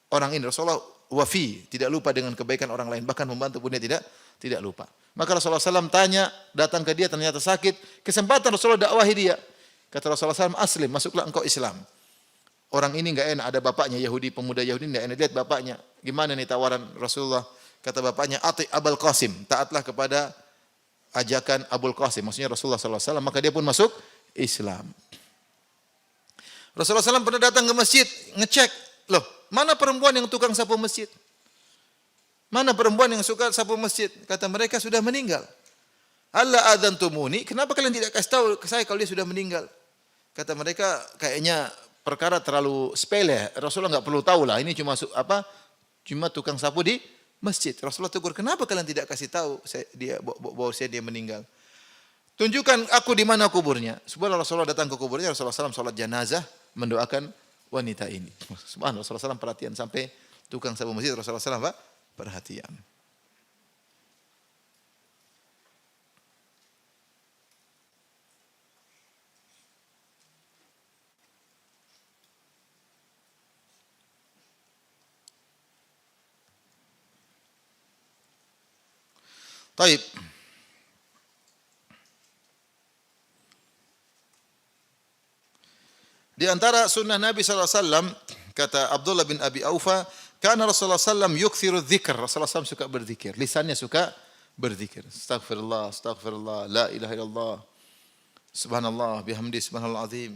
orang ini. Rasulullah wafi, tidak lupa dengan kebaikan orang lain. Bahkan pembantu pun dia tidak lupa. Maka Rasulullah SAW tanya, datang ke dia ternyata sakit. Kesempatan Rasulullah dakwahi dia. Kata Rasulullah SAW, aslim, masuklah engkau Islam. Orang ini enggak enak, ada bapaknya Yahudi, pemuda Yahudi enggak enak, lihat bapaknya. Gimana nih tawaran Rasulullah? Kata bapaknya, ati Abul Qasim, taatlah kepada ajakan Abul Qasim. Maksudnya Rasulullah SAW, maka dia pun masuk Islam. Rasulullah SAW pernah datang ke masjid, ngecek, loh, mana perempuan yang tukang sapu masjid? Mana perempuan yang suka sapu masjid? Kata mereka sudah meninggal. Allah adzantumuni, kenapa kalian tidak kasih tahu ke saya kalau dia sudah meninggal? Kata mereka, kayaknya perkara terlalu sepele. Rasulullah enggak perlu tahu lah, ini cuma tukang sapu di masjid. Rasulullah tegur, kenapa kalian tidak kasih tahu bahwa dia meninggal? Tunjukkan aku di mana kuburnya. Subhanallah, Rasulullah datang ke kuburnya, Rasulullah SAW salat janazah, mendoakan wanita ini. Subhanallah, Rasulullah SAW perhatian sampai tukang sapu masjid, Rasulullah SAW perhatian. Taib. Di antara sunnah Nabi SAW, kata Abdullah bin Abi Aufa, karena Rasulullah SAW yukthiru dzikr. Rasulullah SAW suka berzikir. Lisannya suka berzikir. Astaghfirullah, astaghfirullah, la ilaha illallah, subhanallah, bihamdi, subhanallah azim.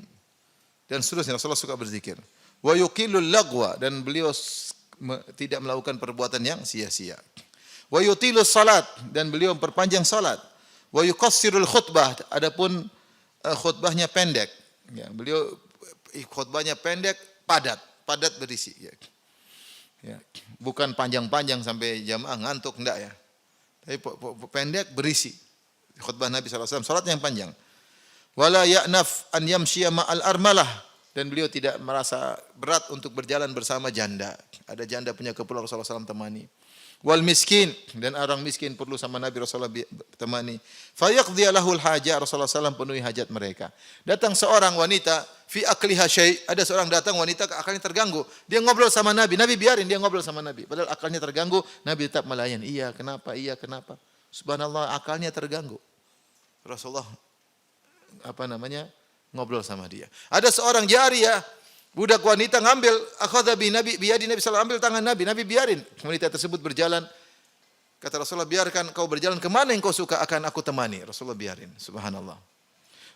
Dan seterusnya, Rasulullah suka berzikir. Wa yuqillul lagwa, dan beliau tidak melakukan perbuatan yang sia-sia. Wa yutilus salat, dan beliau memperpanjang salat. Wa yuqassirul khutbah, adapun khutbahnya pendek. Ya, beliau khutbahnya pendek, padat berisi. Ya. Bukan panjang-panjang sampai jamaah ngantuk, enggak ya. Tapi pendek berisi. Khutbah Nabi SAW, salatnya yang panjang. Wala ya'naf an yamshiya ma'al armalah, dan beliau tidak merasa berat untuk berjalan bersama janda. Ada janda punya keperluan, Rasulullah SAW temani. Wal miskin, dan orang miskin perlu sama Nabi Rasulullah temani. Fayaqdhi lahul hajah, Rasulullah SAW penuhi hajat mereka. Datang seorang wanita, fi akliha syai', ada seorang datang wanita akalnya terganggu. Dia ngobrol sama Nabi, Nabi biarin dia ngobrol sama Nabi. Padahal akalnya terganggu, Nabi tetap melayan. Iya, kenapa? Iya, kenapa? Subhanallah, akalnya terganggu. Rasulullah ngobrol sama dia. Ada seorang jariyah, budak wanita ngambil akhadha bi Nabi biyadi Nabi sallallahu ambil tangan Nabi, Nabi biarin wanita tersebut berjalan. Kata Rasulullah, biarkan kau berjalan kemana yang kau suka, akan aku temani. Rasulullah biarin. Subhanallah.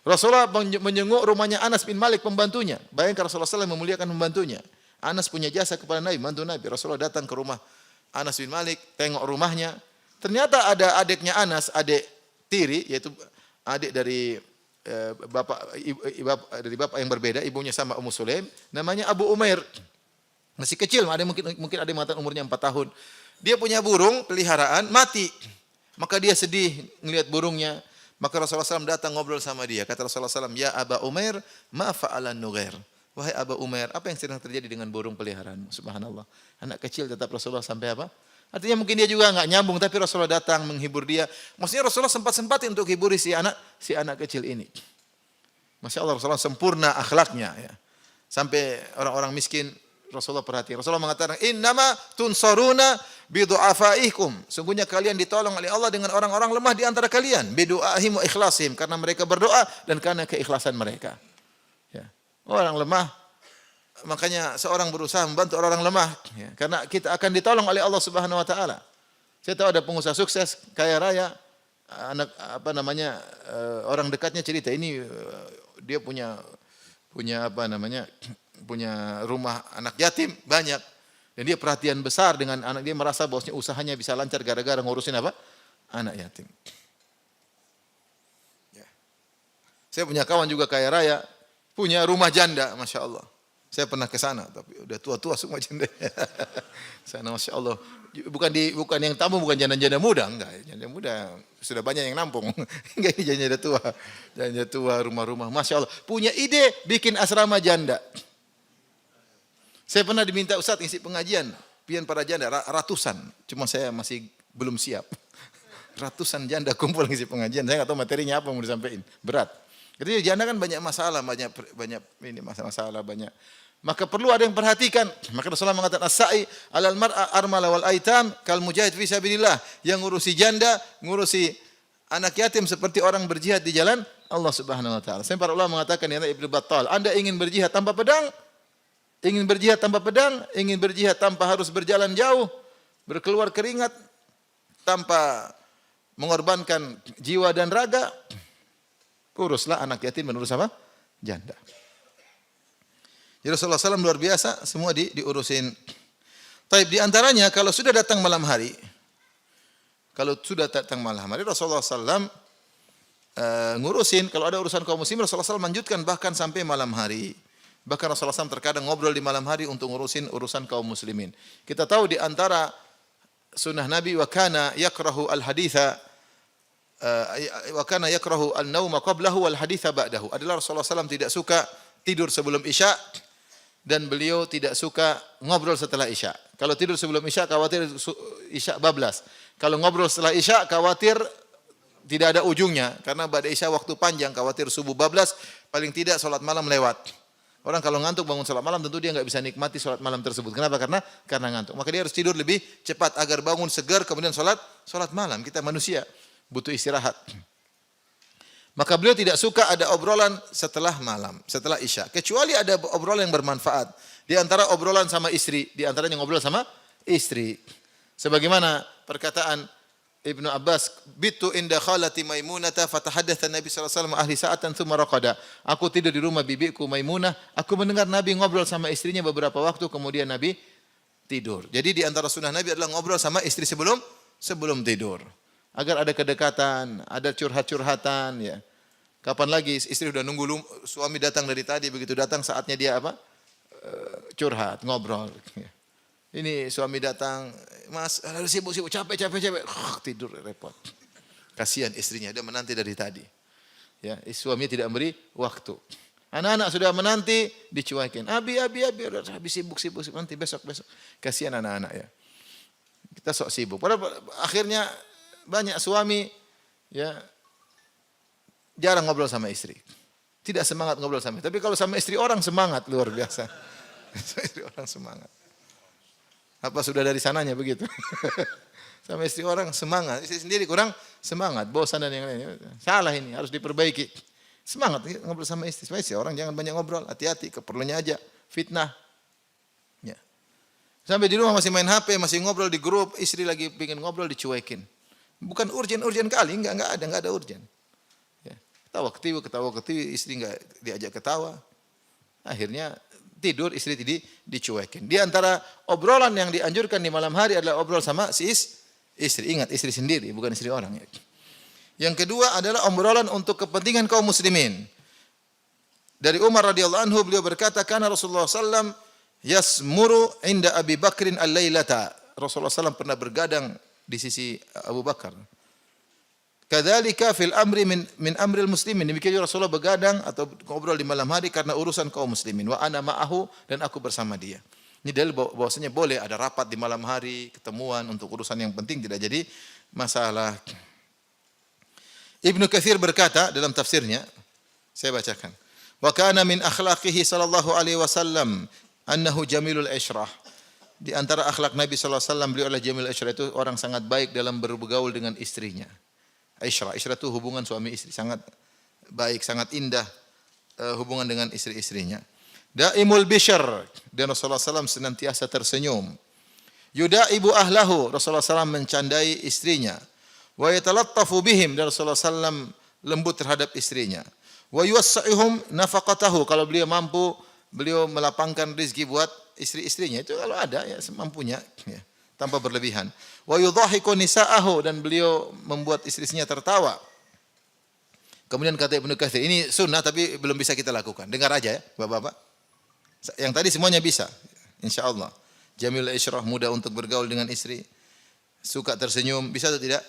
Rasulullah menjenguk rumahnya Anas bin Malik, pembantunya. Bayangkan Rasulullah SAW memuliakan pembantunya. Anas punya jasa kepada Nabi, bantu Nabi. Rasulullah datang ke rumah Anas bin Malik, tengok rumahnya. Ternyata ada adiknya Anas, adik tiri, yaitu adik dari bapak yang berbeda, ibunya sama Ummu Sulaim, namanya Abu Umair. Masih kecil, mungkin ada yang mengatakan umurnya 4 tahun. Dia punya burung peliharaan mati. Maka dia sedih melihat burungnya. Maka Rasulullah SAW datang ngobrol sama dia. Kata Rasulullah SAW, ya Aba Umair, ma fa'alan nughair. Wahai Aba Umair, apa yang sedang terjadi dengan burung peliharaanmu? Subhanallah. Anak kecil tetap Rasulullah sampai apa? Artinya mungkin dia juga enggak nyambung, tapi Rasulullah datang menghibur dia. Maksudnya Rasulullah sempat-sempatin untuk hiburi si anak kecil ini. Masya Allah, Rasulullah sempurna akhlaknya. Ya. Sampai orang-orang miskin Rasulullah perhatikan. Rasulullah mengatakan, "Innama tunsaruna bidu'afaikum." Sungguhnya kalian ditolong oleh Allah dengan orang-orang lemah di antara kalian, bidu'ahim wa ikhlasihim, karena mereka berdoa dan karena keikhlasan mereka. Ya. Orang lemah, makanya seorang berusaha membantu orang lemah, ya. Karena kita akan ditolong oleh Allah Subhanahu wa taala. Saya tahu ada pengusaha sukses, kaya raya, orang dekatnya cerita ini, dia punya punya rumah anak yatim banyak, dan dia perhatian besar dengan anak, dia merasa bahwasanya usahanya bisa lancar gara-gara ngurusin anak yatim. Ya. Saya punya kawan juga kaya raya, punya rumah janda, masya Allah. Saya pernah ke sana, tapi udah tua-tua semua janda. Sana masya Allah. Bukan yang tamu, bukan janda-janda muda, enggak. Janda muda sudah banyak yang nampung. Enggak, ini janda tua. Janda tua, rumah-rumah, masya Allah. Punya ide bikin asrama janda. Saya pernah diminta Ustaz ngisi pengajian, pian para janda ratusan. Cuma saya masih belum siap. Ratusan janda kumpul ngisi pengajian. Saya enggak tahu materinya apa yang mau disampaikan. Berat. Jadi janda kan banyak masalah, banyak ini masalah banyak. Maka perlu ada yang perhatikan. Maka Rasulullah mengatakan as-sa'i 'alal mar'a armala wal aitam kal mujahid fi sabilillah. Yang ngurusi janda, ngurusi anak yatim seperti orang berjihad di jalan Allah Subhanahu wa taala. Sampai para ulama mengatakan, ya Ibnu Battal, Anda ingin berjihad tanpa pedang? Ingin berjihad tanpa pedang? Ingin berjihad tanpa harus berjalan jauh, berkeluar keringat, tanpa mengorbankan jiwa dan raga? Uruslah anak yatim dan urus apa? Janda. Jadi Rasulullah SAW luar biasa, semua diurusin. Taib, di antaranya kalau sudah datang malam hari, Rasulullah SAW ngurusin, kalau ada urusan kaum muslimin, Rasulullah SAW lanjutkan bahkan sampai malam hari. Bahkan Rasulullah SAW terkadang ngobrol di malam hari untuk ngurusin urusan kaum muslimin. Kita tahu di antara sunnah Nabi, wa kana yakrahu al-haditha wa kana yakrahu an-nauma qablahu wal haditha ba'dahu. Adalah Rasulullah SAW tidak suka tidur sebelum Isya, dan beliau tidak suka ngobrol setelah Isya. Kalau tidur sebelum Isya khawatir Isya bablas. Kalau ngobrol setelah Isya khawatir tidak ada ujungnya, karena pada Isya waktu panjang, khawatir subuh bablas, paling tidak salat malam lewat. Orang kalau ngantuk bangun salat malam, tentu dia enggak bisa nikmati salat malam tersebut. Kenapa? Karena ngantuk. Maka dia harus tidur lebih cepat agar bangun segar, kemudian salat malam. Kita manusia butuh istirahat. Maka beliau tidak suka ada obrolan setelah malam, setelah Isya. Kecuali ada obrolan yang bermanfaat. Di antara obrolan sama istri, di antaranya ngobrol sama istri. Sebagaimana perkataan Ibnu Abbas, "Bitu inda khalati Maimunata fatahaddatsa Nabi sallallahu alaihi wasallam ahli sa'atan tsumma raqada." Aku tidur di rumah bibiku Maimunah, aku mendengar Nabi ngobrol sama istrinya beberapa waktu, kemudian Nabi tidur. Jadi di antara sunnah Nabi adalah ngobrol sama istri sebelum tidur. Agar ada kedekatan, ada curhat-curhatan, ya. Kapan lagi istri sudah nunggu suami datang dari tadi, begitu datang saatnya dia curhat, ngobrol. Ini suami datang, "Mas, sibuk, capek. Tidur repot." Kasihan istrinya, dia menanti dari tadi. Ya, suaminya tidak memberi waktu. Anak-anak sudah menanti, dicuekin. Abi, habis sibuk, nanti besok. Kasihan anak-anak, ya. Kita sok sibuk. Padahal akhirnya banyak suami, ya, jarang ngobrol sama istri. Tidak semangat ngobrol sama istri. Tapi kalau sama istri orang semangat, luar biasa. Istri orang semangat. Apa sudah dari sananya begitu? Sama istri orang semangat. Istri sendiri kurang semangat. Bosan dan yang lain. Salah ini, harus diperbaiki. Semangat ngobrol sama istri. Sama istri orang jangan banyak ngobrol. Hati-hati, keperluannya aja. Fitnah. Ya. Sampai di rumah masih main HP, masih ngobrol di grup. Istri lagi pengen ngobrol, dicuekin. Bukan urgen kali. Enggak ada urgen. Ketawa ketiwi, istri enggak diajak ketawa. Akhirnya tidur, istri dicuekin. Di antara obrolan yang dianjurkan di malam hari adalah obrol sama si istri. Ingat, istri sendiri, bukan istri orang. Yang kedua adalah obrolan untuk kepentingan kaum muslimin. Dari Umar radhiyallahu anhu, beliau berkata, "Kana Rasulullah sallam yasmuru inda Abi Bakrin al-lailata." Rasulullah sallam pernah bergadang di sisi Abu Bakar. Kadzalika fil amri min amril muslimin. Demikian juga Rasulullah begadang atau ngobrol di malam hari karena urusan kaum muslimin. Wa ana ma'ahu, dan aku bersama dia. Ini dalil bahwasanya boleh ada rapat di malam hari, ketemuan untuk urusan yang penting, tidak jadi masalah. Ibnu Katsir berkata dalam tafsirnya, saya bacakan. Wa kana min akhlaqihi sallallahu alaihi wasallam annahu jamilul isyrah. Di antara akhlak Nabi sallallahu alaihi wasallam beliau adalah jamilul isyrah, itu orang sangat baik dalam bergaul dengan istrinya. Isyrah itu hubungan suami istri, sangat baik, sangat indah hubungan dengan istri-istrinya. Daimul bishr, dan Rasulullah SAW senantiasa tersenyum. Yudaibu ahlahu, Rasulullah SAW mencandai istrinya. Wa yatalattafu bihim, dan Rasulullah SAW lembut terhadap istrinya. Wa yuwassa'uhum nafaqatahu, kalau beliau mampu, beliau melapangkan rezeki buat istri-istrinya. Itu kalau ada ya semampunya, ya, tanpa berlebihan. Wa yudhahiku nisa'ahu, dan beliau membuat istri-istrinya tertawa. Kemudian kata Ibnu Katsir, ini sunnah tapi belum bisa kita lakukan. Dengar aja ya, Bapak-bapak. Yang tadi semuanya bisa, insyaallah. Jamil isyrah, mudah untuk bergaul dengan istri, suka tersenyum, bisa atau tidak?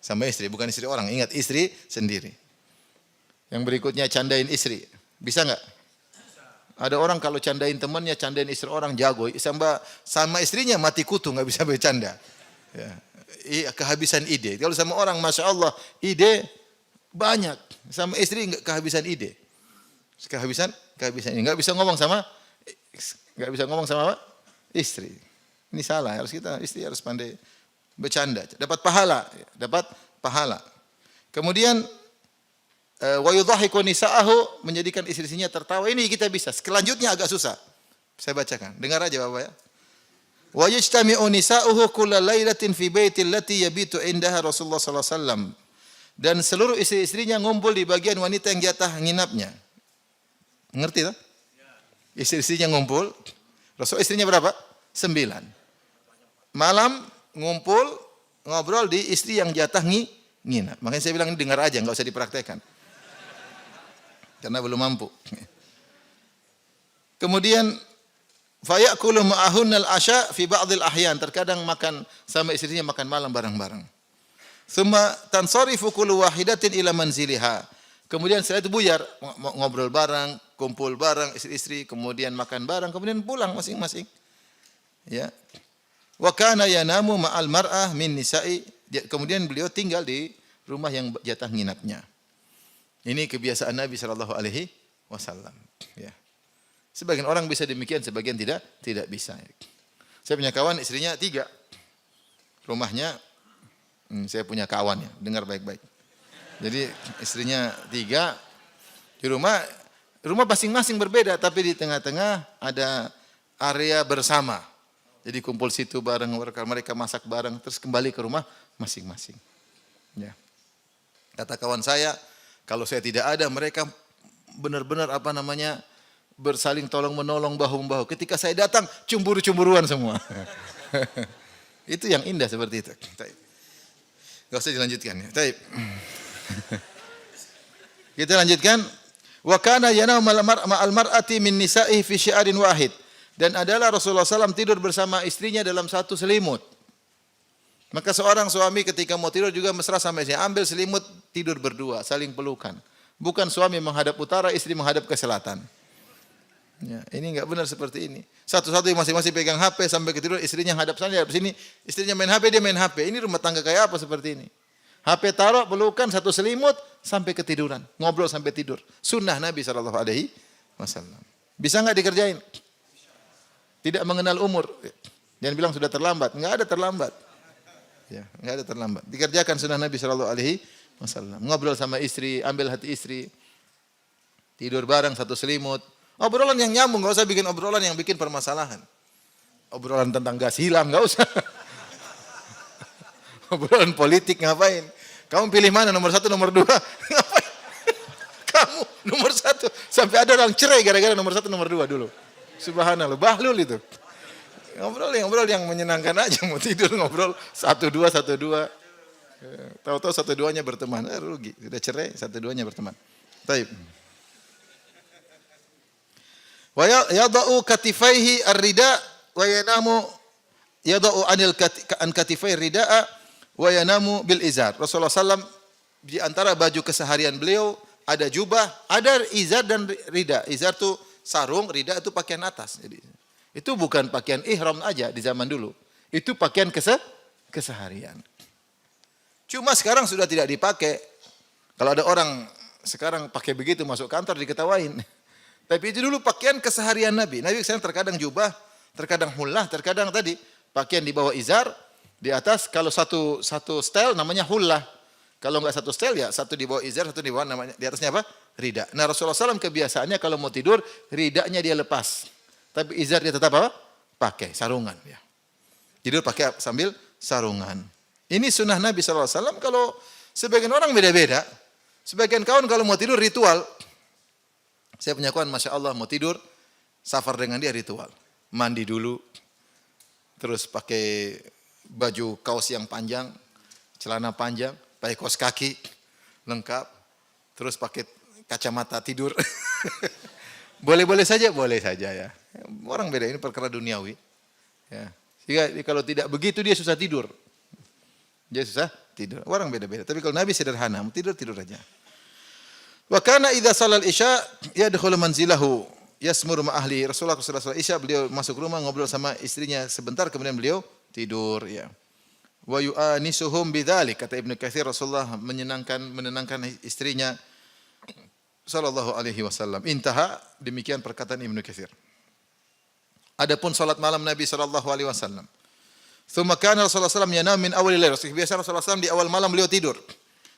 Sama istri, bukan istri orang. Ingat, istri sendiri. Yang berikutnya candain istri. Bisa enggak? Ada orang kalau candain temannya, candain istri orang jago. Sama istrinya mati kutu, enggak bisa bercanda. Ya. Kehabisan ide. Kalau sama orang, Masya Allah, ide banyak. Sama istri enggak kehabisan ide. Kehabisan ide. Enggak bisa ngomong sama apa? Istri. Ini salah, istri harus pandai bercanda, dapat pahala. Kemudian wa yudhahiku nisa'ahu, menjadikan istri-istrinya tertawa. Ini kita bisa. Selanjutnya agak susah. Saya bacakan. Dengar aja Bapak ya. Wa yajtami'u nisa'uhu kulla lailatin fi baitil lati yabitu indaha Rasulullah sallallahu alaihi wasallam. Dan seluruh istri-istrinya ngumpul di bagian wanita yang jatah nginapnya. Ngerti tak? Istri-istrinya ngumpul. Rasul istrinya berapa? 9. Malam ngumpul ngobrol di istri yang jatah nginap. Makanya saya bilang ini dengar aja, enggak usah dipraktekkan. Karena belum mampu. Kemudian fayakulu ma'ahunnal asya fi ba'dil ahyan, terkadang makan sama istrinya, makan malam bareng-bareng. Tsumma tansarifu kullu wahidatin ila manziliha. Kemudian setelah itu buyar, ngobrol bareng, kumpul bareng istri-istri, kemudian makan bareng, kemudian pulang masing-masing. Ya. Wa kana yanamu ma'al mar'ah min nisa'i. Kemudian beliau tinggal di rumah yang jatah nginapnya. Ini kebiasaan Nabi sallallahu alaihi wasallam, ya. Sebagian orang bisa demikian, sebagian tidak bisa. Saya punya kawan istrinya 3. Rumahnya saya punya kawan ya, dengar baik-baik. Jadi istrinya 3 di rumah masing-masing berbeda, tapi di tengah-tengah ada area bersama. Jadi kumpul situ bareng, mereka masak bareng, terus kembali ke rumah masing-masing. Ya. Kata kawan saya, kalau saya tidak ada, mereka benar-benar bersaling tolong menolong bahu-membahu. Ketika saya datang, cemburu-cemburuan semua. Itu yang indah seperti itu. Enggak usah dilanjutkan ya. Baik. Kita lanjutkan. Wa kana yanamu ma'al mar'ati min nisa'ihi fi syi'arin wahid. Dan adalah Rasulullah SAW tidur bersama istrinya dalam satu selimut. Maka seorang suami ketika mau tidur juga mesra sama istrinya. Ambil selimut, tidur berdua, saling pelukan. Bukan suami menghadap utara, istri menghadap ke selatan. Ya, ini enggak benar seperti ini. Satu-satu yang masing-masing pegang HP sampai ketidur, istrinya hadap sana, hadap sini. Istrinya main HP, dia main HP. Ini rumah tangga kayak apa seperti ini? HP taruh, pelukan, satu selimut, sampai ketiduran. Ngobrol sampai tidur. Sunnah Nabi SAW. Bisa enggak dikerjain? Tidak mengenal umur. Jangan bilang sudah terlambat. Enggak ada terlambat. Ya, enggak ada terlambat. Dikerjakan sunnah Nabi SAW. Ngobrol sama istri, ambil hati istri. Tidur bareng satu selimut. Obrolan yang nyambung, enggak usah bikin obrolan yang bikin permasalahan. Obrolan tentang gas hilang, enggak usah. Obrolan politik ngapain? Kamu pilih mana, nomor 1, nomor 2? Ngapain? Kamu nomor 1. Sampai ada orang cerai gara-gara nomor 1, nomor 2 dulu. Subhanallah, bahlul itu. Ngobrol yang menyenangkan aja, mau tidur ngobrol 1-2. Tahu-tahu 1-2-nya berteman, rugi. Sudah cerai, 1-2-nya berteman. Baik. Wa yada'u katifaihi ar-rida wa yanamu yada'u an katifai rida'a wa yanamu bil izar. Rasulullah SAW di antara baju keseharian beliau ada jubah, ada izar dan rida. Izar itu sarung, rida itu pakaian atas. Jadi itu bukan pakaian ihram aja di zaman dulu. Itu pakaian keseharian. Cuma sekarang sudah tidak dipakai. Kalau ada orang sekarang pakai begitu masuk kantor diketawain. Tapi itu dulu pakaian keseharian Nabi. Nabi sekarang terkadang jubah, terkadang hullah, terkadang tadi pakaian di bawah izar, di atas kalau satu stel namanya hullah. Kalau enggak satu stel ya satu di bawah izar, satu di bawah namanya di atasnya apa? Rida. Nah, Rasulullah SAW kebiasaannya kalau mau tidur ridanya dia lepas. Tapi izar dia tetap apa? Pakai sarungan ya. Tidur pakai sambil sarungan. Ini sunnah Nabi SAW. Kalau sebagian orang beda-beda. Sebagian kawan kalau mau tidur ritual. Saya punya kawan, Masya Allah, mau tidur, safar dengan dia ritual. Mandi dulu, terus pakai baju kaos yang panjang, celana panjang, pakai kaos kaki, lengkap, terus pakai kacamata tidur. Boleh-boleh saja, boleh saja ya. Orang beda, ini perkara duniawi. Ya. Sehingga kalau tidak begitu dia susah tidur. Dia susah tidur. Orang beda-beda. Tapi kalau Nabi sederhana, mau tidur aja. Wa kana idza shalal isya yadkhulu manzilahu yasmur ma ahli. Rasulullah sallallahu alaihi isya beliau masuk rumah ngobrol sama istrinya sebentar kemudian beliau tidur ya. Wa yu'anisuhum bidzalik, kata Ibnu Katsir, Rasulullah menenangkan istrinya sallallahu alaihi wasallam. Intaha, demikian perkataan Ibnu Katsir. Adapun salat malam Nabi sallallahu alaihi wasallam. Tsumma kana Rasulullah sallallahu alaihi wasallam yanam min awalil lail. Biasa Rasulullah sallallahu di awal malam beliau tidur.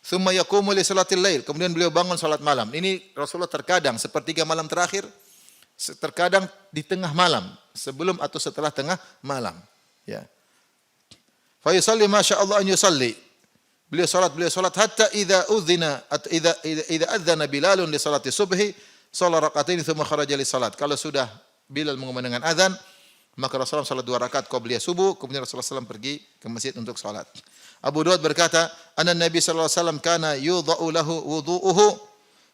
Tsumma yaqumu li salatil lail. Kemudian beliau bangun salat malam. Ini Rasulullah terkadang sepertiga malam terakhir, terkadang di tengah malam, sebelum atau setelah tengah malam. Ya. Fa yusalli ma syaa Allah an yusalli. Beliau salat hatta idza udzina idza adzana Bilalun li salati subhi, shalla rak'atain tsumma kharaja li salat. Kalau sudah Bilal mengumandangkan azan, maka Rasulullah salat 2 rakaat qabliyah subuh, kemudian Rasulullah SAW pergi ke masjid untuk salat. Abu Daud berkata, "Anna Nabi sallallahu alaihi wasallam kana yudha'u lahu wudhu'uhu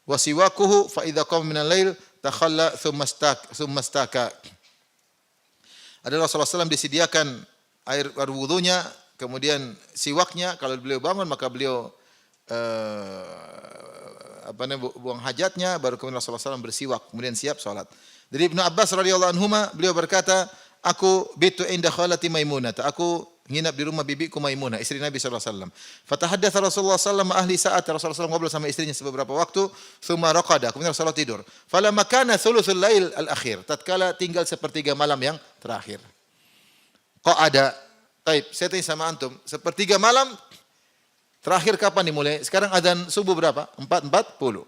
wa siwakuhu fa idza qama min al-lail takhalla thumma istaka." Adalah Rasulullah SAW disediakan air wudunya, kemudian siwaknya, kalau beliau bangun maka beliau buang hajatnya, baru kemudian Rasulullah SAW bersiwak, kemudian siap salat. Dari Ibnu Abbas radhiyallahu anhuma, beliau berkata, "Aku bitu inda khalati Maimunah." Aku nginap di rumah bibiku Maimunah, istri Nabi sallallahu alaihi wasallam. Fatahaddatsa Rasulullah sallallahu alaihi wasallam ahli sa'at, Rasulullah SAW ngobrol sama istrinya beberapa waktu, tsumma raqada, kemudian Rasulullah tidur. Falamma kana thuluthul lail al-akhir, tatkala tinggal sepertiga malam yang terakhir. Qa'ada. Baik, saya tanya sama antum, sepertiga malam terakhir kapan dimulai? Sekarang adzan subuh berapa? 4.40.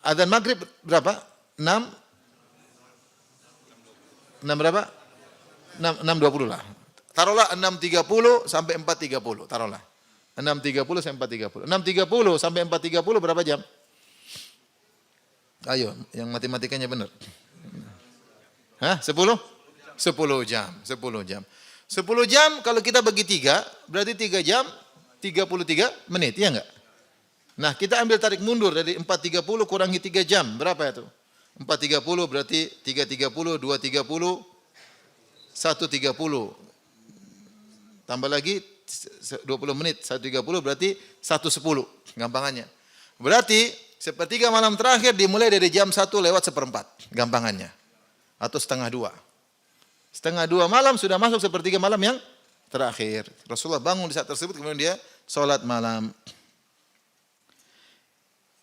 Adzan maghrib berapa? 6 berapa? 6.20 lah. Taruhlah 6.30 sampai 4.30, taruhlah. 6.30 sampai 4.30. 6.30 sampai 4.30 berapa jam? Ayo, yang matematikanya benar. Hah? 10? 10 jam. 10 jam kalau kita bagi 3, berarti 3 jam 33 menit, ya enggak? Nah, kita ambil tarik mundur dari 4.30 kurangi 3 jam, berapa itu? 4.30 berarti 3.30, 2.30, 1.30. Tambah lagi 20 menit, 1.30 berarti 1.10, gampangannya. Berarti sepertiga malam terakhir dimulai dari jam 1 lewat 1/4, gampangannya. Atau setengah 2. Setengah 2 malam sudah masuk sepertiga malam yang terakhir. Rasulullah bangun di saat tersebut, kemudian dia sholat malam.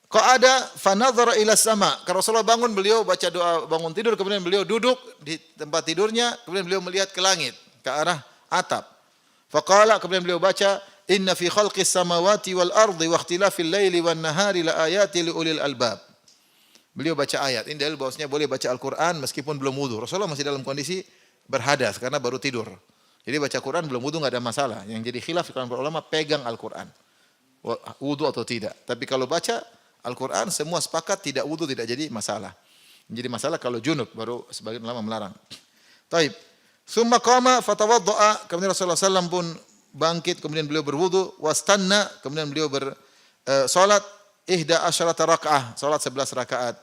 Kok ada fanadhara ila sama. Kalau Rasulullah bangun, beliau baca doa bangun tidur, kemudian beliau duduk di tempat tidurnya, kemudian beliau melihat ke langit, ke arah atap. Faqala, kemudian beliau baca, "Inna fi khalqis samawati wal ardi wa ikhtilafil laili wan nahari la ayati li ulil albab." Beliau baca ayat. Ini dalil bahwasanya boleh baca Al-Qur'an meskipun belum wudu. Rasulullah masih dalam kondisi berhadas karena baru tidur. Jadi baca Quran belum wudu enggak ada masalah. Yang jadi khilaf di kalangan ulama pegang Al-Qur'an. Wudu atau tidak. Tapi kalau baca Al-Quran semua sepakat tidak wudu tidak jadi masalah. Jadi masalah kalau junub, baru sebagian ulama melarang. Taib. Summa qama fatawadda'a, kemudian Rasulullah SAW pun bangkit, kemudian beliau berwudu, wastanna, kemudian beliau salat 11 rakaat, salat 11 rakaat.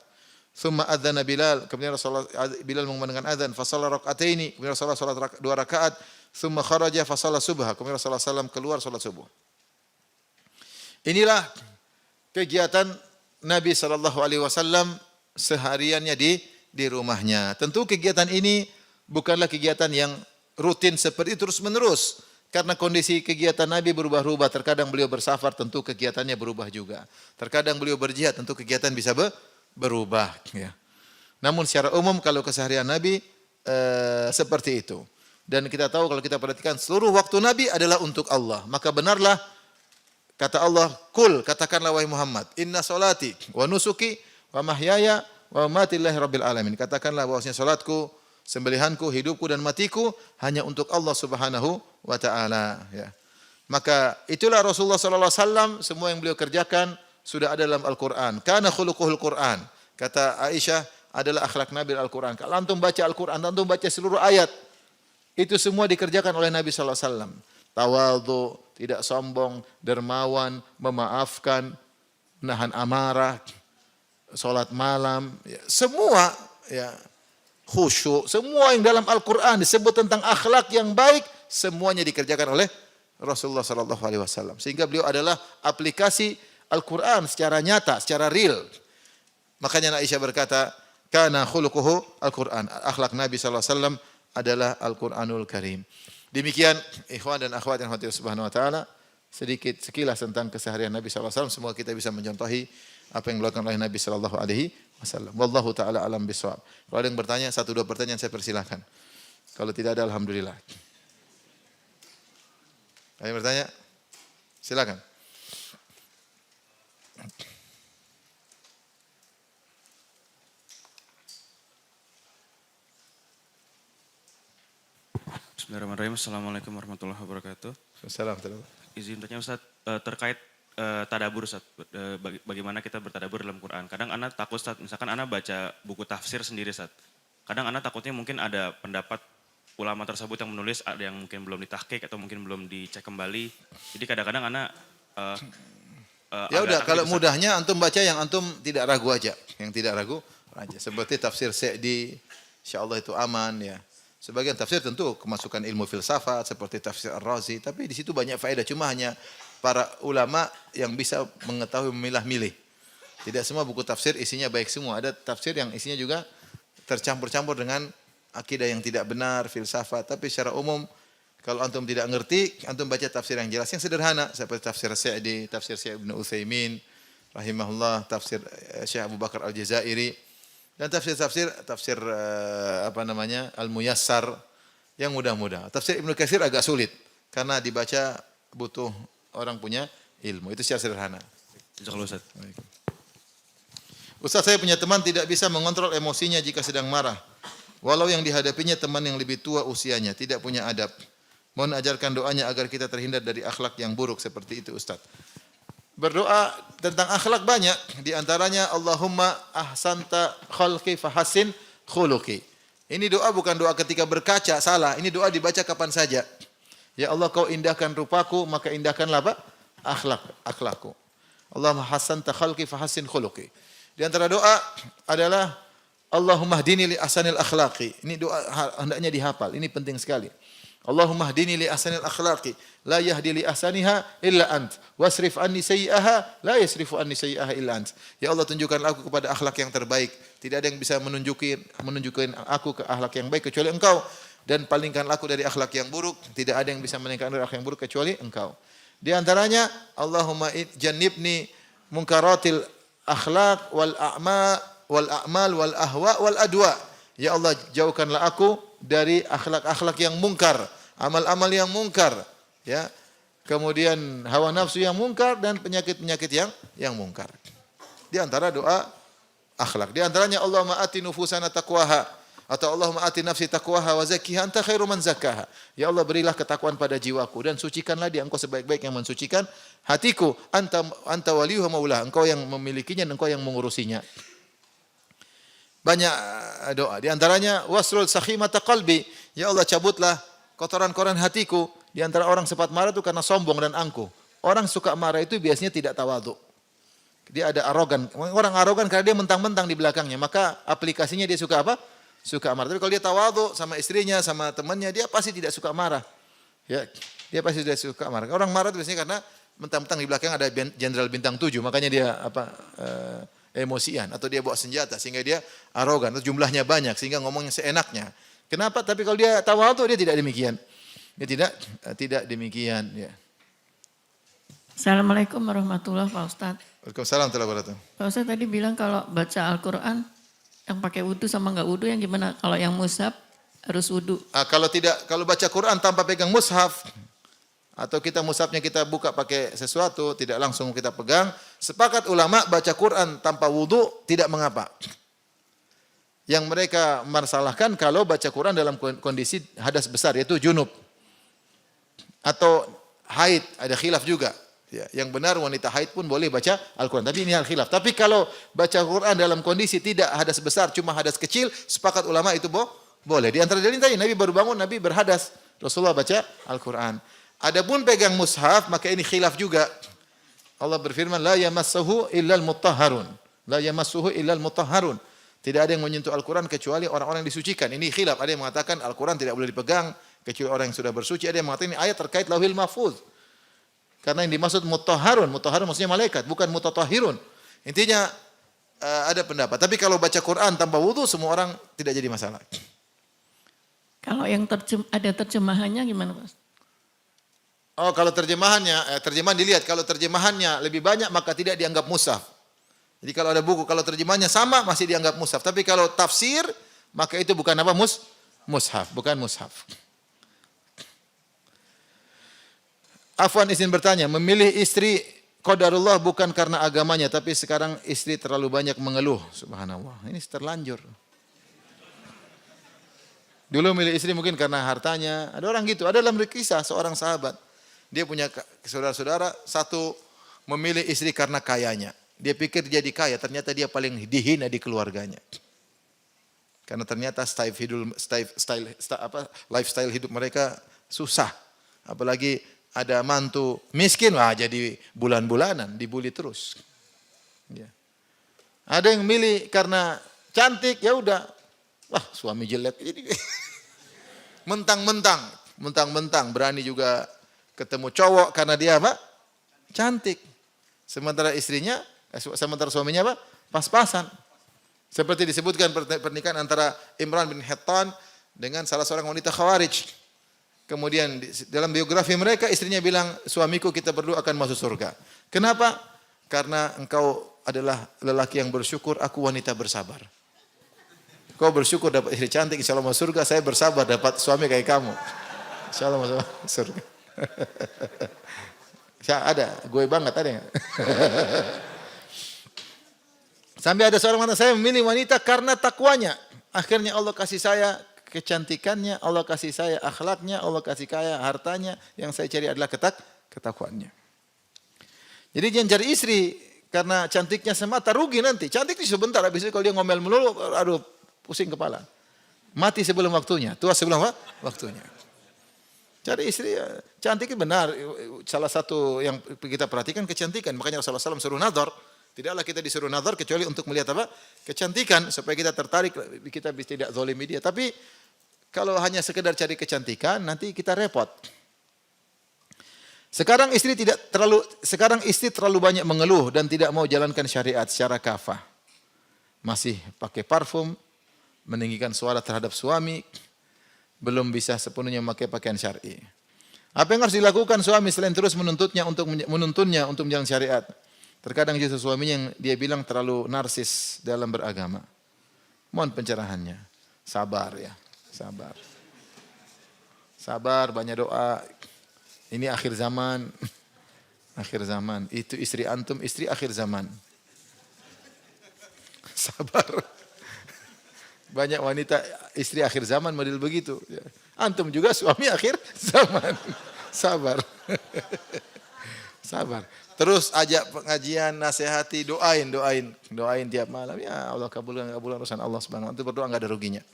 Summa adzana Bilal, kemudian Rasulullah Bilal mengumandangkan azan, fa shalla raka'ataini, kemudian Rasulullah salat 2 rakaat, summa kharaja fa shalla subha, kemudian Rasulullah SAW keluar salat subuh. Inilah kegiatan Nabi sallallahu alaihi wasallam sehariannya di rumahnya. Tentu kegiatan ini bukanlah kegiatan yang rutin seperti itu terus-menerus. Karena kondisi kegiatan Nabi berubah-ubah. Terkadang beliau bersafar, tentu kegiatannya berubah juga. Terkadang beliau berjihad, tentu kegiatan bisa berubah. Ya. Namun secara umum kalau keseharian Nabi seperti itu. Dan kita tahu kalau kita perhatikan seluruh waktu Nabi adalah untuk Allah. Maka benarlah kata Allah, "Qul," katakanlah wahai Muhammad, "Inna salati wa nusuki wa mahyaya wa mamati lillahi rabbil alamin." Katakanlah bahwasanya salatku, sembelihanku, hidupku dan matiku hanya untuk Allah Subhanahu wa taala, ya. Maka itulah Rasulullah sallallahu alaihi wasallam, semua yang beliau kerjakan sudah ada dalam Al-Qur'an. Kana khuluquhul Qur'an. Kata Aisyah, adalah akhlak Nabi Al-Qur'an. Kalau antum baca Al-Qur'an, antum baca seluruh ayat, itu semua dikerjakan oleh Nabi sallallahu alaihi wasallam. Tawadhu, tidak sombong, dermawan, memaafkan, menahan amarah, salat malam, ya, semua ya, khusyuk, semua yang dalam Al-Qur'an disebut tentang akhlak yang baik, semuanya dikerjakan oleh Rasulullah sallallahu alaihi wasallam. Sehingga beliau adalah aplikasi Al-Qur'an secara nyata, secara real. Makanya Aisyah berkata, kana khuluquhu Al-Qur'an. Akhlak Nabi sallallahu alaihi wasallam adalah Al-Qur'anul Karim. Demikian ikhwan dan akhwat yang dirahmati Subhanahu wa taala, sedikit sekilas tentang keseharian Nabi sallallahu alaihi wasallam. Semoga kita bisa mencontohi apa yang dilakukan oleh Nabi sallallahu alaihi wasallam. Wallahu taala alam bisawab. Kalau ada yang bertanya, 1-2 pertanyaan saya persilahkan. Kalau tidak ada, alhamdulillah. Ada yang bertanya? Silakan. Bismillahirrahmanirrahim. Assalamualaikum warahmatullahi wabarakatuh. Assalamualaikum. Izin bertanya Ustaz, terkait tadabur Ustaz, bagaimana kita bertadabur dalam Quran. Kadang anak takut Ustaz, misalkan anak baca buku tafsir sendiri Ustaz. Kadang anak takutnya mungkin ada pendapat ulama tersebut yang menulis, ada yang mungkin belum ditahqiq atau mungkin belum dicek kembali. Jadi kadang-kadang anak ya udah, kalau mudahnya antum baca yang antum tidak ragu aja, yang tidak ragu aja. Seperti tafsir Sa'di, insyaallah itu aman ya. Sebagian tafsir tentu kemasukan ilmu filsafat seperti tafsir Ar-Razi, tapi di situ banyak faedah, cuma hanya para ulama yang bisa mengetahui memilah-milih. Tidak semua buku tafsir isinya baik semua, ada tafsir yang isinya juga tercampur-campur dengan akidah yang tidak benar, filsafat. Tapi secara umum kalau antum tidak ngerti, antum baca tafsir yang jelas, yang sederhana seperti tafsir Sa'di, tafsir Syekh Ibnu Utsaimin rahimahullah, tafsir Syekh Abu Bakar Al-Jazairi, dan tafsir Al-Muyassar yang mudah-mudah. Tafsir Ibnu Katsir agak sulit karena dibaca butuh orang punya ilmu. Itu secara sederhana. Ustaz. Ustaz, saya punya teman tidak bisa mengontrol emosinya jika sedang marah. Walau yang dihadapinya teman yang lebih tua usianya, tidak punya adab. Mohon ajarkan doanya agar kita terhindar dari akhlak yang buruk seperti itu, Ustaz. Berdoa tentang akhlak banyak, di antaranya Allahumma ahsanta khalqi fahassin khuluqi. Ini doa bukan doa ketika berkaca, salah. Ini doa dibaca kapan saja. Ya Allah, kau indahkan rupaku, maka indahkanlah apa? Akhlakku. Allahumma ahsanta khalqi fahassin khuluqi. Di antara doa adalah Allahumma hdini li ahsanil akhlaqi. Ini doa hendaknya dihafal. Ini penting sekali. Allahumma hdini li ahsanil akhlaqi, la yahdi li ahsaniha illa ant, wasrif anni sayyi'aha, la yasrifu anni sayyi'aha illa ant. Ya Allah, tunjukkanlah aku kepada akhlak yang terbaik. Tidak ada yang bisa menunjukkan aku ke akhlak yang baik kecuali Engkau, dan palingkanlah aku dari akhlak yang buruk. Tidak ada yang bisa meninggalkan dari akhlak yang buruk kecuali Engkau. Di antaranya Allahumma jannibni munkaratil akhlaq wal a'mal wal ahwa wal adwa. Ya Allah, jauhkanlah aku dari akhlak-akhlak yang mungkar, amal-amal yang mungkar, ya. Kemudian hawa nafsu yang mungkar dan penyakit-penyakit yang mungkar. Di antara doa akhlak. Di antaranya Allahumma ati nufusana taqwaha, atau Allahumma ati nafsi taqwaha wa zakkiha anta khairu man zakkaha. Ya Allah, berilah ketakwaan pada jiwaku dan sucikanlah dia, Engkau sebaik-baik yang mensucikan hatiku. Anta waliyuhu maulah, Engkau yang memilikinya dan Engkau yang mengurusinya. Banyak doa. Di antaranya wasrul sakhimata qalbi. Ya Allah, cabutlah kotoran-kotoran hatiku. Di antara orang sempat marah itu karena sombong dan angkuh. Orang suka marah itu biasanya tidak tawadhu. Dia ada arogan. Orang arogan karena dia mentang-mentang di belakangnya. Maka aplikasinya dia suka apa? Suka marah. Tapi kalau dia tawadhu sama istrinya, sama temannya, dia pasti tidak suka marah. Ya, dia pasti tidak suka marah. Orang marah itu biasanya karena mentang-mentang di belakang ada jenderal bintang 7. Makanya dia emosian, atau dia bawa senjata sehingga dia arogan, atau jumlahnya banyak sehingga ngomongnya seenaknya. Kenapa? Tapi kalau dia tawadhu, dia tidak demikian. Dia tidak demikian, ya. Assalamualaikum warahmatullahi wabarakatuh, Pak Ustadz. Waalaikumsalam warahmatullahi wabarakatuh. Pak Ustadz tadi bilang kalau baca Al-Quran Yang pakai wudu sama nggak wudu yang gimana? Kalau yang mushaf harus wudu. Kalau baca Quran tanpa pegang mushaf, atau kita mushafnya kita buka pakai sesuatu, tidak langsung kita pegang, sepakat ulama baca Quran tanpa wudu tidak mengapa. Yang mereka masalahkan kalau baca Quran dalam kondisi hadas besar, yaitu junub. Atau haid, ada khilaf juga. Ya, yang benar wanita haid pun boleh baca Al-Quran. Tapi ini hal khilaf. Tapi kalau baca Quran dalam kondisi tidak hadas besar, cuma hadas kecil, sepakat ulama itu boleh. Di antara dalil tadi, Nabi baru bangun, Nabi berhadas. Rasulullah baca Al-Quran. Adapun pegang mushaf, maka ini khilaf juga. Allah berfirman, la yamassuhu illal mutahharun. La yamassuhu illal mutahharun. Tidak ada yang menyentuh Al-Quran kecuali orang-orang yang disucikan. Ini khilaf. Ada yang mengatakan Al-Quran tidak boleh dipegang kecuali orang yang sudah bersuci. Ada yang mengatakan ini ayat terkait lauhil mahfuz. Karena yang dimaksud mutahharun maksudnya malaikat, bukan mutatahhirun. Intinya ada pendapat. Tapi kalau baca Quran tanpa wudu, semua orang tidak jadi masalah. Kalau yang ada terjemahannya gimana, Pak? Oh, kalau terjemahan dilihat. Kalau terjemahannya lebih banyak, maka tidak dianggap mushaf. Jadi kalau ada buku, kalau terjemahannya sama, masih dianggap mushaf. Tapi kalau tafsir, maka itu bukan apa? Mushaf, bukan mushaf. Afwan izin bertanya, memilih istri qadarullah bukan karena agamanya, tapi sekarang istri terlalu banyak mengeluh. Subhanallah, ini terlanjur. Dulu milih istri mungkin karena hartanya. Ada orang gitu, ada dalam kisah seorang sahabat. Dia punya saudara-saudara, satu memilih istri karena kayanya. Dia pikir dia kaya, ternyata dia paling dihina di keluarganya. Karena ternyata lifestyle hidup mereka susah. Apalagi ada mantu miskin, wah jadi bulan-bulanan, dibully terus. Ya. Ada yang milih karena cantik, ya udah, wah suami jelek. Mentang-mentang berani juga ketemu cowok karena dia apa? Cantik. Sementara suaminya apa? Pas-pasan. Seperti disebutkan pernikahan antara Imran bin Hittan dengan salah seorang wanita Khawarij. Kemudian dalam biografi mereka istrinya bilang, suamiku kita berdua akan masuk surga. Kenapa? Karena engkau adalah lelaki yang bersyukur, aku wanita bersabar. Kau bersyukur dapat istri cantik, insya Allah masuk surga. Saya bersabar dapat suami kayak kamu. Insya Allah masuk surga. Ada, gue banget ada yang. Sampai ada seorang wanita, saya memilih wanita karena takwanya. Akhirnya Allah kasih saya kecantikannya, Allah kasih saya akhlaknya, Allah kasih kaya hartanya, yang saya cari adalah ketakwaannya. Jadi jangan cari istri karena cantiknya semata, rugi nanti. Cantik itu sebentar, habis itu kalau dia ngomel melulu, aduh pusing kepala. Mati sebelum waktunya, tua sebelum waktunya. Cari istri cantik itu benar. Salah satu yang kita perhatikan kecantikan. Makanya Rasulullah SAW suruh nadhar. Tidaklah kita disuruh nadhar kecuali untuk melihat apa? Kecantikan supaya kita tertarik, kita bisa tidak zalimi dia. Tapi kalau hanya sekedar cari kecantikan, nanti kita repot. Sekarang istri terlalu banyak mengeluh dan tidak mau jalankan syariat secara kafah. Masih pakai parfum, meninggikan suara terhadap suami, belum bisa sepenuhnya memakai pakaian syar'i. Apa yang harus dilakukan suami selain terus menuntunnya untuk menjalankan syariat? Terkadang justru suaminya yang dia bilang terlalu narsis dalam beragama. Mohon pencerahannya. Sabar ya, sabar. Sabar, banyak doa. Ini akhir zaman. Akhir zaman. Itu istri antum, istri akhir zaman. Sabar. Banyak wanita istri akhir zaman model begitu. Antum juga suami akhir zaman. Sabar. Sabar. Terus ajak pengajian, nasihati, doain tiap malam. Ya Allah kabulkan urusan Allah Subhanahu wa taala. Itu berdoa enggak ada ruginya.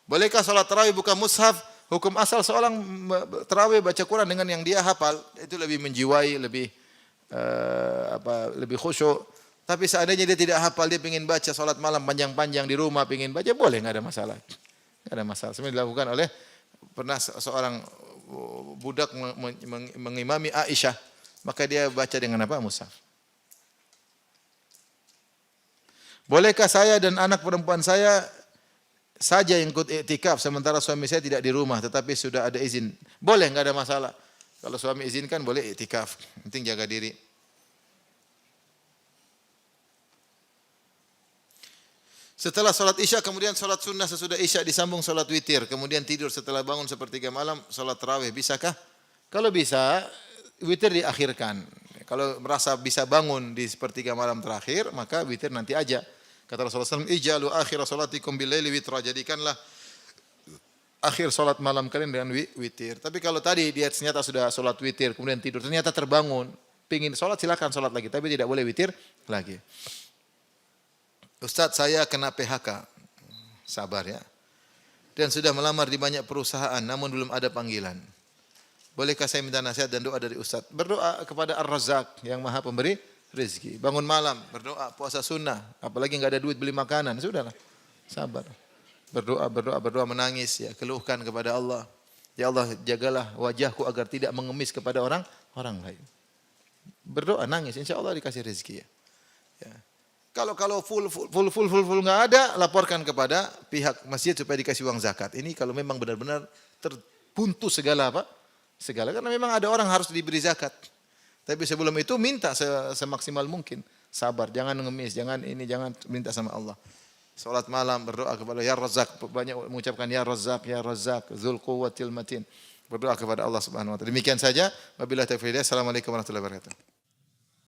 Bolehkah salat tarawih buka mushaf? Hukum asal seorang tarawih baca Quran dengan yang dia hafal itu lebih menjiwai, lebih khusyuk. Tapi seandainya dia tidak hafal, dia ingin baca salat malam panjang-panjang di rumah, ingin baca, boleh, enggak ada masalah. Enggak ada masalah. Sebenarnya dilakukan oleh pernah seorang budak mengimami Aisyah. Maka dia baca dengan apa? Mushaf. Bolehkah saya dan anak perempuan saya saja yang ikut iktikaf sementara suami saya tidak di rumah tetapi sudah ada izin? Boleh, enggak ada masalah. Kalau suami izinkan boleh iktikaf. Penting jaga diri. Setelah sholat isya, kemudian sholat sunnah sesudah isya disambung sholat witir. Kemudian tidur setelah bangun sepertiga malam, sholat tarawih. Bisakah? Kalau bisa, witir diakhirkan. Kalau merasa bisa bangun di sepertiga malam terakhir, maka witir nanti aja. Kata Rasulullah SAW, Ijalu akhir sholatikum billaili witra. Jadikanlah akhir sholat malam kalian dengan witir. Tapi kalau tadi dia ternyata sudah sholat witir, kemudian tidur, ternyata terbangun, pingin sholat, silakan sholat lagi. Tapi tidak boleh witir lagi. Ustadz, saya kena PHK. Sabar ya. Dan sudah melamar di banyak perusahaan, namun belum ada panggilan. Bolehkah saya minta nasihat dan doa dari Ustadz? Berdoa kepada Ar-Razzaq yang maha pemberi rezeki. Bangun malam, berdoa, puasa sunnah. Apalagi enggak ada duit beli makanan. Sudahlah, sabar. Berdoa, menangis ya, keluhkan kepada Allah. Ya Allah, jagalah wajahku agar tidak mengemis kepada orang lain. Berdoa, nangis, insya Allah dikasih rezeki ya. Ya. Kalau full nggak ada, laporkan kepada pihak masjid supaya dikasih uang zakat. Ini kalau memang benar-benar terbuntu segala karena memang ada orang harus diberi zakat. Tapi sebelum itu minta semaksimal mungkin. Sabar, jangan ngemis, jangan minta sama Allah. Salat malam berdoa kepada Ya Razzaq, banyak mengucapkan Ya Razzaq, Dzul Quwwatil Matin. Berdoa kepada Allah Subhanahu wa taala. Demikian saja. Wabillahi taufiq. Assalamualaikum warahmatullahi wabarakatuh.